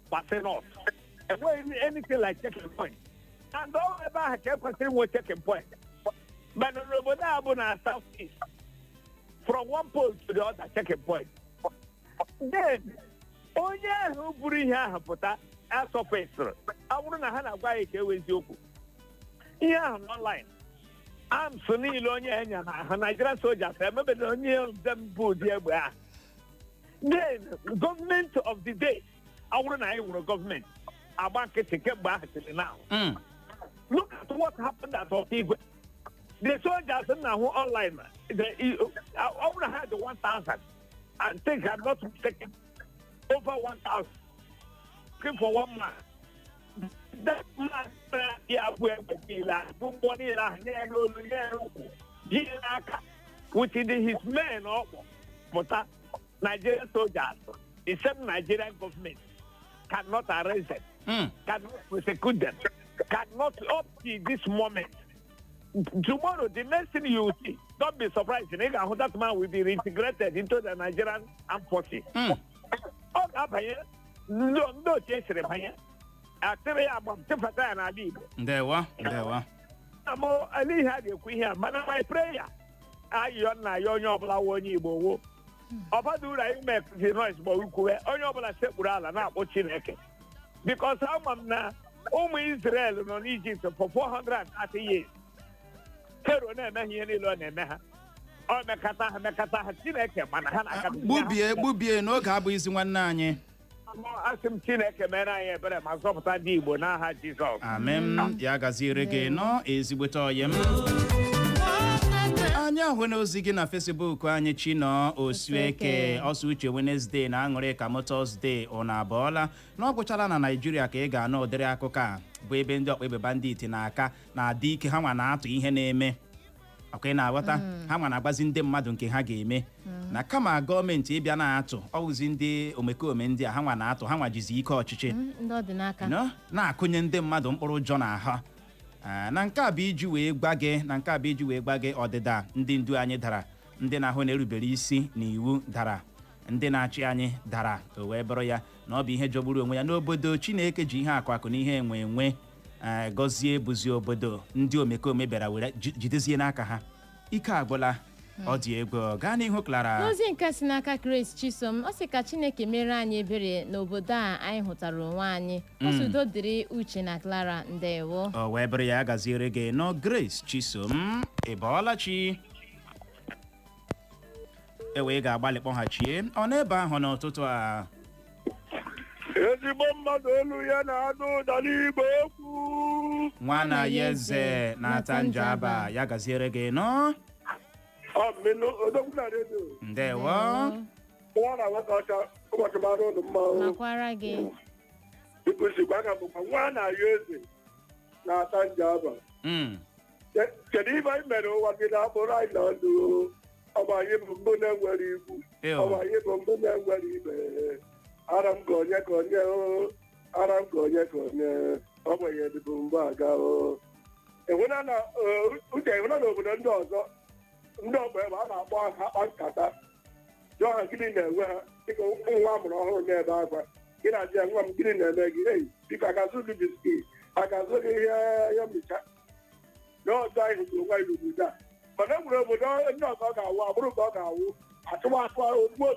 Speaker 4: gbasị nọt enweghị anything like checking point and ọ ebe ahụ ka ekwesịrị nwe checking point mana n'obodo a bụ na south east from one pole to the other checking point then onye ahụ buru ihe ahụ pụta asọfesịrị ọ bụrụ na ha na-agwa ya ka ewe eziokwu ihe ahụ n'ọnlaịn arms niile onye enya na ahụ Nigerian soldiers emebeghị onye nzem bụ ụdị egbe ahụ then government of the day ọ bụrụ na anyị nwere gọọmenti agba nkịtị kemgbe ahụ siri now look at what happened at Okigwe the soldiers na ahụ online ọ bụrụ na ha dị 1,000 and think had not taken over 1,000 looking for one man that man ya bụ egbe niile bụ mgbọ niile ahụ nye ya n'olu nye ya n'ụkwụ jiri n'aka with his men ọkpọ pụta Nigerian soldiers, the same Nigerian government cannot arrest them, cannot prosecute them, cannot up to this moment. tomorrow, the next thing you see, don't be surprised. That man will be reintegrated into the Nigerian armed forces. All that no change the man. Actually, I'm different than I did.
Speaker 1: There were.
Speaker 4: I'm only had a queen here, but my prayer. I yon bla woni Igbo. Oba do I make the noise but we onyo bla sekurala na po Chineke. Because I'm na Israel no Egypt for 430 years. Pero na me here ni lo na me ha. O mekata ha Chineke mana ha na aka.
Speaker 1: Gbubie no ga abụ isi nwanne anyị.
Speaker 4: Asim Chineke mere anyị ebere ma zọpụta ndị Igbo n'aha Jizọs.
Speaker 1: Amen. Ya gaziere gị nọ ezigbote oyem. Anyị ahụ n'ozi gị na Facebook anyị Chinọ Osueke ọsọ uche Wednesday na aṅụrị ka Motors Day ụna abụọla na ọ gwụchala na Naịjirịa ka ị ga-anọ ụdịrị akụkọ a bụ ebe ndị ọkpa egbe bandit na-aka na-adị ike ha nwa na-atụ ihe na-eme ọkwa ị na-aghọta ha nwa na-agbazi ndị mmadụ nke ha ga-eme na kama gọọmenti ịbịa na-atụ ọwụzi ndị omekome ndị a ha nwa na-atụ ha nwa jizi ike ọchịchị na-akụnye ndị mmadụ mkpụrụ ụjọ n'ahụ na nke a bụ iji wee gwa gị ọdịda ndị ndu anyị dara ndị na-ahụ na-erubere isi n'iwu dara ndị na-achị anyị dara o wee bụrụ ya na ọ bụ ihe jọgburu onwe ya n'obodo Chineke ji ihe akụ na ihe enwe gọzie bụzi obodo ndị omekome bịara were jidezie n'aka ha ike agwụla ọ dị egwu gaa n'ihu Clara.
Speaker 2: N'ozi nke si n'aka Grace Chisom ọ sị ka Chineke mere anyị ebere n'obodo a anyị hụtara onwe anyị udo dịrị Uche na Clara ndewo.
Speaker 1: O wee bụrụ ya gaziere gị nọ Grace Chisom ịbọọlachi wee ga-agbalị kpọghachie ọ n'ebe ahụ n'ụtụtụ a
Speaker 5: ezigbo mmadụ elu ya na-anụ ụda n'Igbo okwu
Speaker 1: nwana ya eze na-ata njaba ya gaziere gị nọ ndewo
Speaker 2: makwara gị
Speaker 5: ikwusikwa ka bụkwa nwana ya eze na-ata njaba kedu ibe anyị mere ụwa gị na-akpụrụ anyị na ndụ ọba anyị bụ mbụ na-enwere ikwu ọba anyị bụ mbụ na-enwere ibe ara m ka onye ogbenye dịbụ mgbe aga enwena na obodo ndị ọzọ ndị ọgba ebe a na-akpọ akpa nkata jụọ ha gịnị na-enwe ha dịka nwa amụrụ ọhụrụ n'ebe akwa gị na-ajụ ya nwa m gịnị na-eme gị biko agazụ gị biskit agazụ gị ihe mmicha na ọzọ anyị hụrụ onwe anyị n'obodo a mana e nwere obodo ndị ọzọ ga-awụ agbụrụ ka ọ ga-awụ achụmatụ ozugbo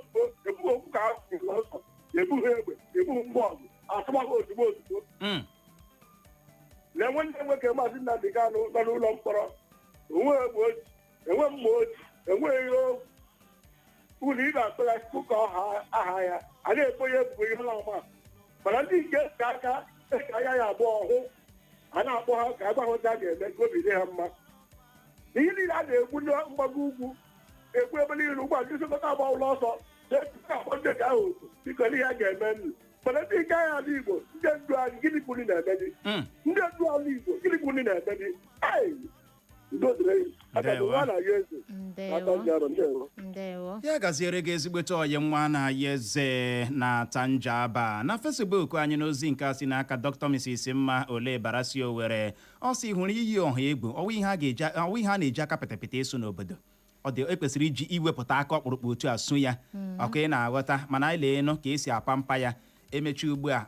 Speaker 5: ebughị okwu ka ahụ ọsọ ebughị egbe ebughị mgbe ọgụ achụmahụ ozugbo na-enwe ndị nwoke maazị Nnamdị Kanụ nọ n'ụlọ mkpọrọ onwe egbe oji enwe mma oji enweghị ihe ụlọ ị na-atụ ya ụka aha ya a na-ekpo ya ebubo ihe na-ama mana ndị nke si aka eka anya ya abụọ ọhụ a na-akpọ ha ka agba hụta ga-eme ka obi dị ha mma ihe niile a na-egbu mgbago ugwu egbu ebe niile ugbu a ndị sokọta agba ụlọ ọsọ na-akpọ ndị ka ahụ biko ihe a ga-eme nnu mana ndị nke agha ala Igbo ndị ndu anyị gịnị kwuru na-emedi ndị ndu ala Igbo gịnị kwuru na-emedi
Speaker 1: ya gaziere gị ezigbote oyi nwa na-aya eze na-ata njaba na Facebook anyị n'ozi nke a si n'aka Dr. Mrs. Mma Ole Barasi Owere ọ sị hụrụ iyi ọha egwu ọwụ ihe a na-eji aka pịtapịta eso n'obodo ọ dị ekwesịrị iji iwepụta aka ọkpụrụkpụ otu a sụ ya ọka ị na-aghọta mana anyị leenụ ka esi apa mpa ya emechi ugbu a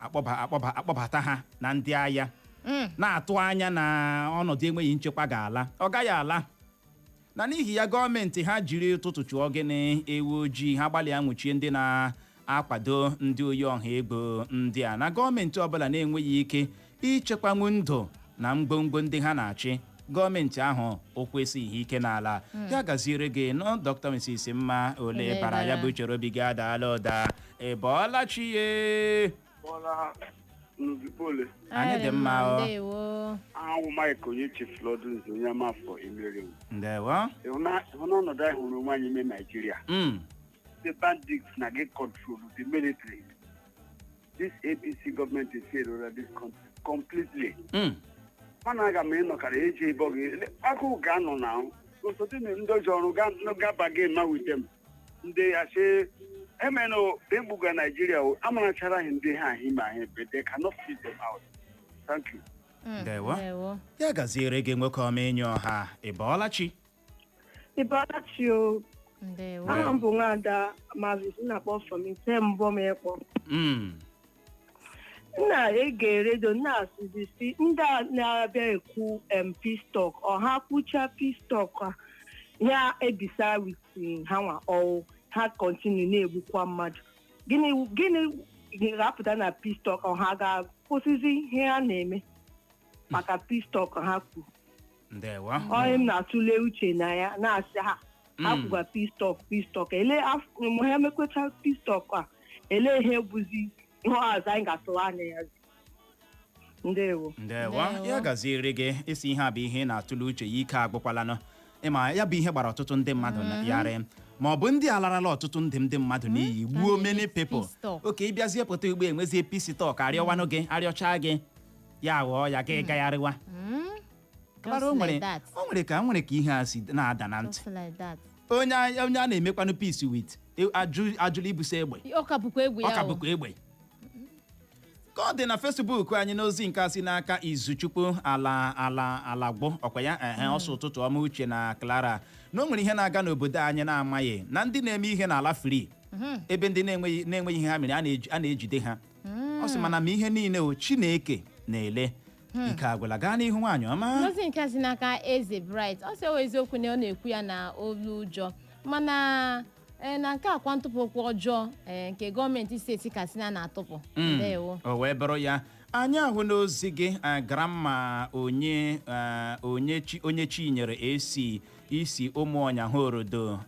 Speaker 1: akpọbata ha na ndị agha na-atụ anya na ọnọdụ enweghị nchekwa ga-ala ọ gaghị ala na n'ihi ya gọọmenti ha jiri ụtụtụ chụọ gịnị ewu ojii ha gbalịa nwụchie ndị na-akwado ndị oyi ọha egbo ndị a na gọọmenti ọbụla na-enweghị ike ichekwanwu ndụ na ngwongwo ndị ha na-achị gọọmenti ahụ o kwesịghị ike n'ala ya gaziere gị nọ Dr. Mrs. Mma Ole bara ya bụ chere obi gị adaala ụda ịbọọlachie anyị dị mma
Speaker 3: ahụ Mike onye chefuru ọdụ nze onye amafọ emere
Speaker 1: ndewo
Speaker 3: ọnọdụ anyị hụrụ onwe anyị ime Nigeria the bandits na get control of the military. This APC government is failed over this country completely. Mana aga m ịnọkara eji ebe oge akụ ga-anọ na osote ndị ọrụ ga bagin with them ndị asị emeno egbuga Nigeria amarachara ihe ndị ha ahụ ma ihe but they cannot fit them out. Thank you.
Speaker 1: ndewo ya gaziere gị nwoke omenye ọha ịbọọlachi
Speaker 6: o aha m bụ nwaada Mavis na-akpọ from ite mbọ m ekpọ nna ege redio na-asụzisi ndị a na-abịa ekwu pistok ọha kwụcha pistok ya ebisa wit ha nwa ọwụ ha kontinu na-egbukwa mmadụ gịnị ga-apụta na pistok ọha ga-akwụsịzi ihe ha na-eme maka pistok ha kwuru onye m na-atụle uche na ya na-asị ha akwụga pistok ele ha emekwecha pistok a ele ihe bụzi ihe ọzọ anyị ga-atụrụ anya ya. Ndewo
Speaker 1: ya gaziere gị isi ihe a bụ ihe na-atụle uche ya ike agwụkwalanụ ịma ya bụ ihe gbara ọtụtụ ndị mmadụ yarị ma ọ bụ ndị alarala ọtụtụ ndị mmadụ n'iyi gbuo many people oke ịbịazie pụta ugbo enwezie pistok arịọwanụ gị arịọcha gị ya ghọọ ya gị gagharịwa o nwere ka ihe a si na-ada na ntị onye a na-emekwanụ peace with ajụla ibuso egbe
Speaker 2: ọka bụkwa egbe
Speaker 1: ka ọ dị na Facebook anyị n'ozi nke a si n'aka Izuchukwu alagbo ọkwa ya ọsọ ụtụtụ ọma uche na Clara na o nwere ihe na-aga n'obodo anyị na-amaghị na ndị na-eme ihe n'ala free ebe ndị na-enweghị ihe ha mere a na-ejide ha ọ sị mana ma ihe niile o Chineke na-ele ike agwụla gaa n'ihu nwaanyị ọma
Speaker 2: n'ozi nke a si n'aka Eze Bright ọ sị eziokwu na ọ na-ekwu ya na olu ụjọ mana na nke akwa ntụpụ okwu ọjọọ nke gọọmenti steeti katsina na-atụpụ ndewo
Speaker 1: o wee bụrụ ya anyị ahụ n'ozi gị Grandma onye Chinyere isi ụmụọnya horodo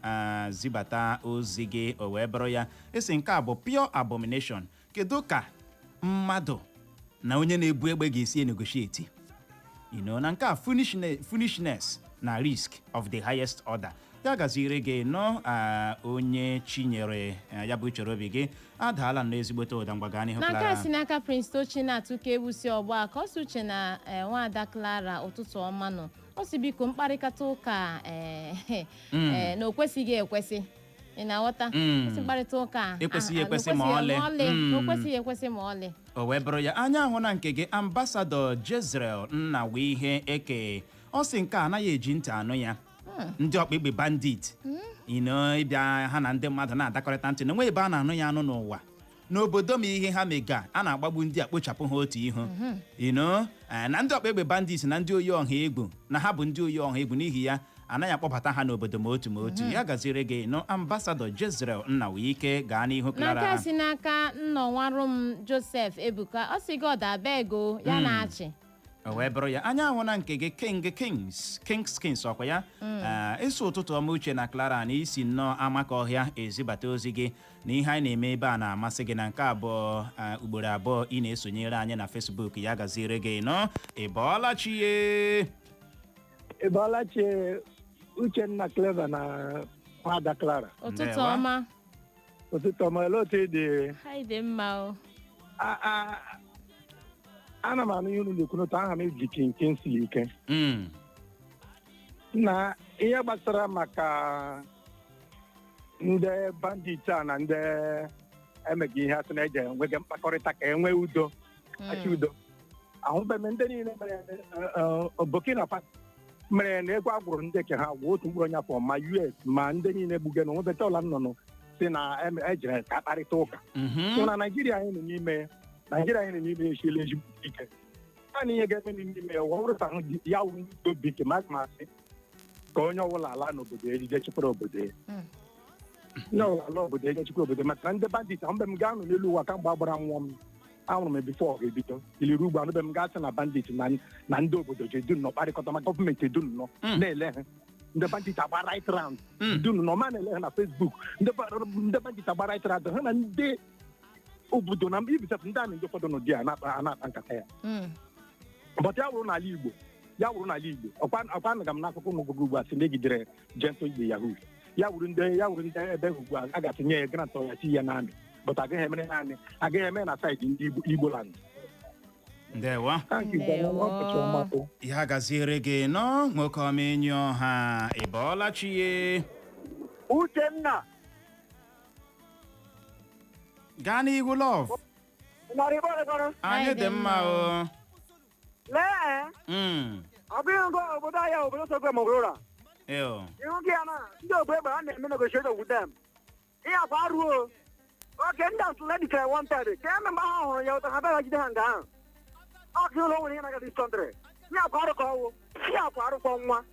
Speaker 1: zibata ozi gị o wee bụrụ ya esi nke a bụ pure abomination kedu ka mmadu na onye na-ebu egbe ga-esi negotiate na nke a foolishness na risk of the highest order ya gaziri gị nọ onye Chinyere ya bụ uchere obi gị adaala n'ezigbote ụda ngwa gaa n'ihu Clara
Speaker 2: n'aka si n'aka Prince Tochi na-atụ ka egbusi ọgba ka ọ si uche na nwaada Clara ụtụtụ ọma nọ ọ si biko mkparịkata ụka na o kwesịghị ekwesị ị na-aghọta mkparịta ụka
Speaker 1: ekwesịghị ekwesị ma ọlị
Speaker 2: o kwesịghị ekwesị ma ọlị
Speaker 1: o wee bụrụ ya anya ahụ na nke gị Ambassador Jezreel Nnawihe Eke ọ sị nke anaghị eji ntị anụ ya ndị ọkpa egbe bandit ịbịa ha na ndị mmadụ na-adakọrịta ntị na enwe ebe a na-anụ ya anụ n'ụwa n'obodo ma ihe ha mega a na-agbagbu ndị a kpochapụ ha otu ihu na ndị ọkpa egbe bandit na ndị oyi ọha egwu na ha bụ ndị oyi ọha egwu n'ihi ya anaghị akpọbata ha n'obodo ma otu ya gaziere gị Ambassador Jezreel Nnawiike gaa n'ihu Clara
Speaker 2: n'aka si n'aka nnọnwarụ m Joseph Ebuka ọ sị God abego ya na-achị
Speaker 1: o wee bụrụ ya anya ahụ na nke gị Kings ọkwa ya eso ụtụtụ ọma uche na Clara na isi nnọọ amaka ọhịa ezibata ozi gị na ihe anyị na-eme ebe a na-amasị gị na nke abụọ ugboro abụọ ị na-esonyere anyị na Facebook ya gaziere gị
Speaker 5: ịbọọlachi Uchenna Clever na Nwada Clara
Speaker 2: ụtụtụ ọma
Speaker 5: ele otu ị dị
Speaker 2: dị mma o
Speaker 5: ana m anụ ihe unu na-ekwu n'otu aha m eji nke siri ike na ihe gbasara maka ndị bandit a na ndị emeghị ihe asị na-eje enweghị mkpakọrịta ka enwee udo achị udo ahụbeghị ndị niile mere Burkina Faso mere na ego agwụrụ ndị ke ha gwụ otu mkpụrụ onye afọ ma US ma ndị niile gbuge na onwebeta ọla nnụnụ si na ejere ka kparịta ụka so na Naijiria anyị nọ n'ime esiela ezigbo ike naanị ihe ga-eme n'ime ya wụrụta ya wuru obi ike ma masị ka onye ọbụla ala n'obodo ejije chekwara obodo ya onye ọbụla ala obodo eje chekwa obodo maka na ndị bandit mgbe m ga-anọ n'elu ụwa kamgbe agbara nwụọ m anwụrụ m bifo ọ ga-ebido iliri ugbo anụbe m ga-asị na bandit na ndị obodo ji dun nọ kparịkọta ma gọọmenti dun nọ na-ele ha ndị bandit agba right round dun nọ ma na-ele ha na Facebook ndị bandit agba right round ha na ndị obodo na ibisapụ ndị a na ndị ụfọdụ nọ di a na-akpa nkata ya bọt ya wụrụ n'ala Igbo ọkwa anaga m n'akụkọ ụmụgụgụ ugbu a si megidere jento igbe yahoo ya wụrụ ndị ebe ugbu a ga-atụnye ya grant ya si ya n'amị bọt agaghị eme na saịdị ndị Igbo land
Speaker 1: ndewo ya gaziere gị nwoke omenye ọha ịbọọlachi
Speaker 4: Uchenna
Speaker 1: gaa n'ihu love anyị dị mma o
Speaker 5: lee ọ bụghị ngo obodo ahịa obodo sokwe ma obodo ụra ihu gị ya na ndị obodo egbe ha na-eme negotiation with them ihe akwa aruo oke ndị asụle dịkara wanted ka eme mgbe ha hụrụ ya ụta ha bịara jide ha nga ahụ ọ ka ụlọ nwere ihe na-aga dis country ihe akwa arụkọ ọwụ ihe akwa arụkọ nwa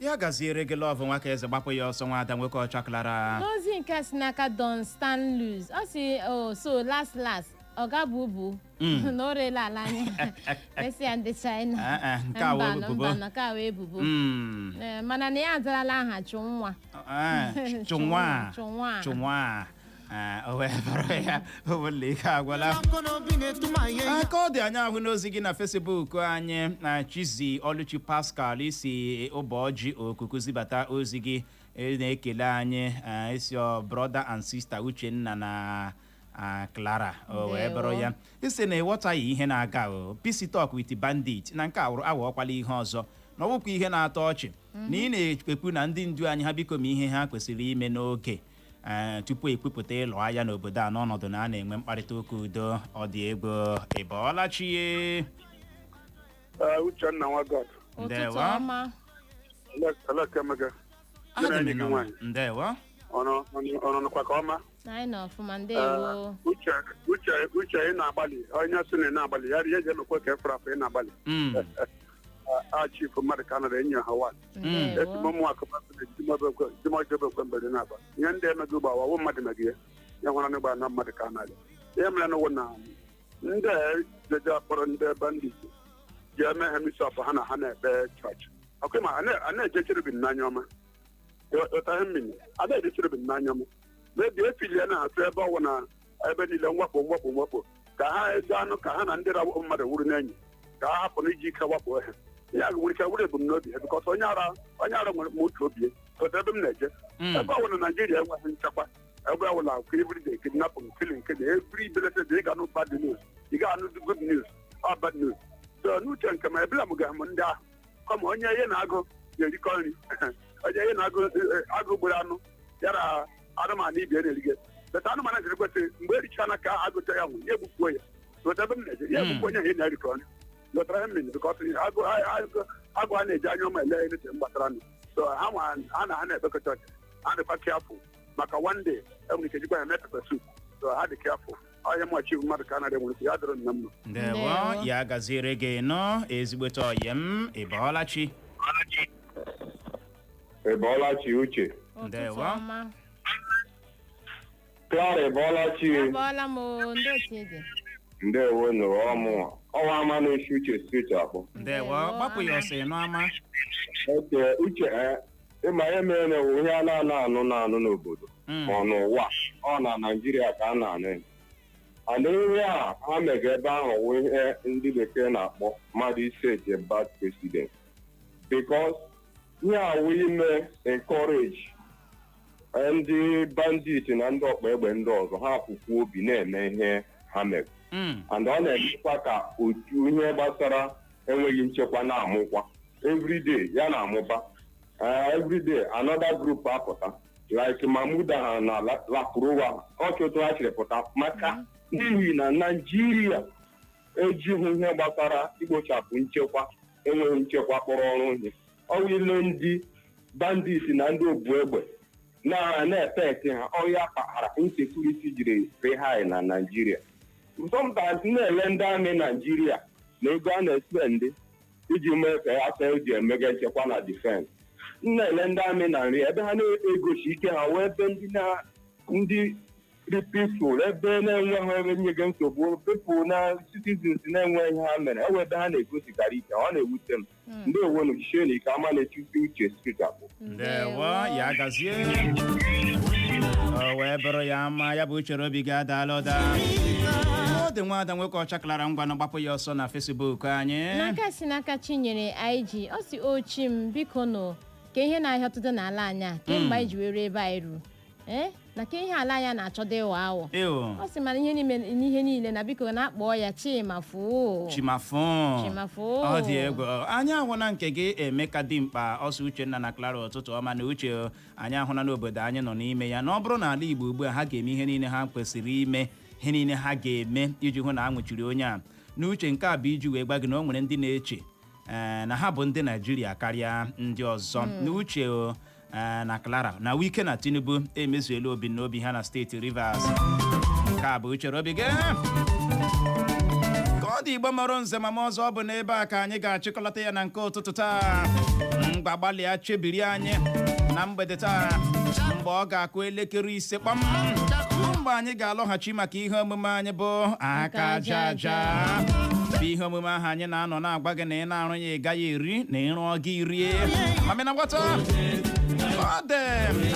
Speaker 1: ya gaziere gị lọvụ nwa ka eze gbapụ ya ọsọ nwa ada nwoke ọcha klara
Speaker 2: n'ozi nke si n'aka Don Stanlus ọ si so last ọga bubu na o reela ala anya mesịa ndị China mba nke a wee bubu mana na ya azarala aha chụnwa
Speaker 1: o wee bụrụ ya ụbụla ike agwala aka ọ dị anya ahụ n'ozi gị na Facebook anyị na Chizi Oluchi Pascal isi ụbọchị okuku zibata ozi gị na-ekele anyị isi brother and sister Uchenna na Clara o wee bụrụ ya isi na ịghọtaghị ihe na-aga peace talk with bandit na nke aghọọkwala ihe ọzọ na ọ bụkwa ihe na-atọ ọchị na ị na-ekpekwu na ndị ndu anyị ha biko ma ihe ha kwesịrị ime n'oge tupu ekwupụta ịlụ agha n'obodo a n'ọnọdụ na a na-enwe mkparịta ụka udo ọ dị ego ịbọọla chie
Speaker 5: Uchenna nwa God
Speaker 2: ndewa
Speaker 1: ndewa
Speaker 5: ọnụnụkwa ka ọma
Speaker 2: anyị nọ ọfụma ndewo
Speaker 5: uche ị na-agbalị onye sị na ị na-agbalị ya rie emekwe ka efere afọ ị na-agbalị chifu mmadụ ka nara enyi ha wa etimụ ụmụ akụmadimojebekwe mgbede na-aba ihe ndị emeghị ụgbọ awawo mmadụ megị ya ya nwara n'ụgbọ na mmadụ ka narị ihe mere n'ụwụ na ndị jeje akpọrọ ndị bandit ji eme ha misọpụ ha na ha na-ekpe chọọchị ọkụ ma a na-eje cherubin n'anya ọma ụtahe mmiri a na-eje cherubin n'anya ọma mebi efilie na-atụ ebe ọwụ na ebe niile mwakpo ka ha ezi anụ ka ha na ndị mmadụ wuru n'enyi ka ha hapụ na iji ike wakpo ha ya nwere ike were ebumnobi ha bikọta onye ara nwere m otu obi otu ebe m na-eje ebe ọwụ na Naijiria enweghị nchekwa ebe ọwụla akụ everyday kidnapping killing every blessed day ị ga-anụ bad news ị ga-anụ good news or bad news so n'uche nke ma ebila m ga-ahụ ndị ahụ kama onye ihe na-agụ ga-erikọ nri onye ihe na-agụ gburu anụ yara anụmanụ ibe na-erige beta anụmanụ jiri kwesịrị mgbe erichana ka agụta ya nwụ ya egbukpuo ya otu ebe m na-eje ya egbukpu onye ihe na-erikọ nri lọtara mmiri bikọta agụ a na-eji anya ọma ele elete gbasara nụ so ha na-ekpekọta ọcha ha dịkwa kịafụ maka one day enwere ike jikwa ya mee pepe sup so ha dị kịafụ onye mmachi mmadụ ka anaghị enwere ike ya dịrị nna m nọ
Speaker 1: ndewo ya gaziere gị nọ ezigbote ọyị m ịbọọla chi
Speaker 7: Uche
Speaker 1: ndewo
Speaker 7: Clara ịbọọla chi
Speaker 2: ndị otu dị
Speaker 7: ndewo nụrụ ọmụ ọnwa ama na-esi Uche street akpọ
Speaker 1: ndewo gbapụ ya ọsọ ịnụ ama
Speaker 7: oke Uche ịma ihe mere na ewu ihe a na-anụ n'obodo ma n'ụwa ọ na Naijiria ka a na-anụ ana ihe a ha mega ebe ahụ wụ ihe ndị bekee na-akpọ mmadụ ise bad president because ihe awụ ime encourage ndị bandit na ndị ọkpa egbe ndị ọzọ ha akwụkwọ obi na-eme ihe ha mere and ọ na-emekwa ka otu ihe gbasara enweghị nchekwa na-amụkwa everyday ya na-amụba everyday another group apụta like Mamuda ha na Lakurowa ọchụtụ ha chịrị pụta maka n'ihi na Naijiria ejighị ihe gbasara igbochapụ nchekwa enweghị nchekwa kpọrọ ọrụ ihe ọ ile ndị bandit na ndị obu egbe na-epeti ha ọhịa kpaghara insecurity jiri high na Naijiria sometimes na-ele ndị amị Naijiria na ego a na-espendị iji mee ka ya asa eji emega nchekwa na defense na-ele ndị amị na nri ebe ha na-egosi ike ha wee ebe ndị peaceful ebe na-enweghị ebe nyege nsogbu people na citizens na-enweghị ha mere ewe ebe ha na-egosikara ike ọ na-ewute m ndị owenu jisie na ike ama na-echusi Uche street akpụ
Speaker 1: ndewo ya gazie o wee bụrụ ya ama ya bụ uchere obi gị adaala ụda ọ dị nwaada nwoke ọcha Clara ngwa na gbapụ ya ọsọ na Facebook anyị
Speaker 2: n'aka si n'aka Chinyere IG ọ si ochi m biko nụ ka ihe na-ahịa ọtụtụ n'ala anya kemgbe anyị ji were ebe anyị ruru na ka ihe ala anya na-achọdo ịwa awọ ọ sị mana ihe niile na biko na-akpọ ya Chimafụ
Speaker 1: ọ dị egwu anyị ahụna nke gị Emeka Dimkpa ọsọ Uchenna na Clara ụtụtụ ọma na Uche anyị ahụna n'obodo anyị nọ n'ime ya na ọ bụrụ na ala Igbo ugbu a ha ga-eme ihe niile ha kwesịrị ime ihe niile ha ga-eme iji hụ na a nwụchiri onye a n'uche nke a bụ iji wee gwa gị na o nwere ndị na-eche na ha bụ ndị Naijiria karịa ndị ọzọ n'uche na Clara na Wike na Tinubu emezuela obi n'obi ha na steeti Rivers. Nke a bụ uchere obi gị ka ọ dị Igbo mọrọ nze ma ọzọ ọ bụ n'ebe a ka anyị ga-achịkọlata ya na nke ụtụtụ taa. Mgbe gbalịa chebiri anyị na mgbede taa mgbe ọ ga-akụ elekere 5 kpam mgbe anyị ga-alọghachi maka ihe omume anyị bụ aka aja aja bụ ihe omume ahụ anyị na-anọ na-agwa gị na ị na-arụ ya ị gaghị eri na ịrụọ gị rie mamịna gbata ọ dị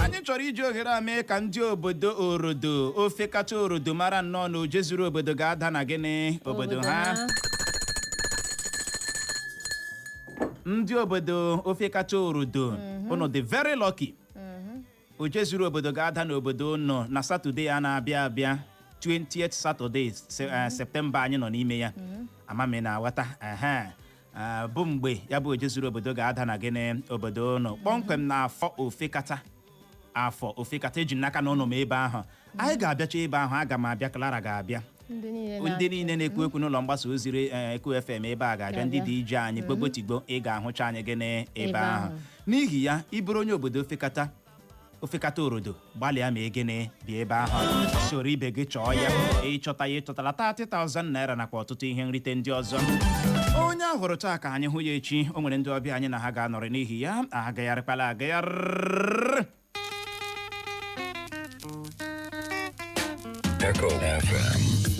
Speaker 1: anyị chọrọ iji ohere a mee ka ndị obodo orodo ofe kacha orodo mara nnọọ na oje zuru obodo ga-ada na gịnị obodo ha. Ndị obodo ofe kacha orodo unu dị very lucky. Oje zuru obodo ga-ada n'obodo unu na Satọde a na-abịa abịa 20th Saturday Septemba anyị nọ n'ime ya amami na aghọta bụ mgbe ya bụ oje zuru obodo ga-ada na gịnị obodo unu kpọmkwem na afọ ofekata eji n'aka na ụnụ ma ebe ahụ anyị ga-abịacha ebe ahụ aga m abịa Clara ga-abịa ndị niile na-ekwu ekwu n'ụlọ mgbasa ozi Ekwu FM ebe a ga-abịa ndị dị ije anyị gbogbotigbo ị ga-ahụcha anyị gịnị ebe ahụ n'ihi ya ịbụrụ onye obodo ofekata orodo gbalịa ma gịnị dị ebe ahụ soro ibe gị chọọ ya ịchọta ya ịchọtala 30,000 naira nakwa ọtụtụ ihe nrite ndị ọzọ. Onye ahụrụ taa ka anyị hụ ya echi o nwere ndị ọbịa anyị na ha ga-anọrị n'ihi ya agagharịkwala agagharị.
Speaker 8: Echo FM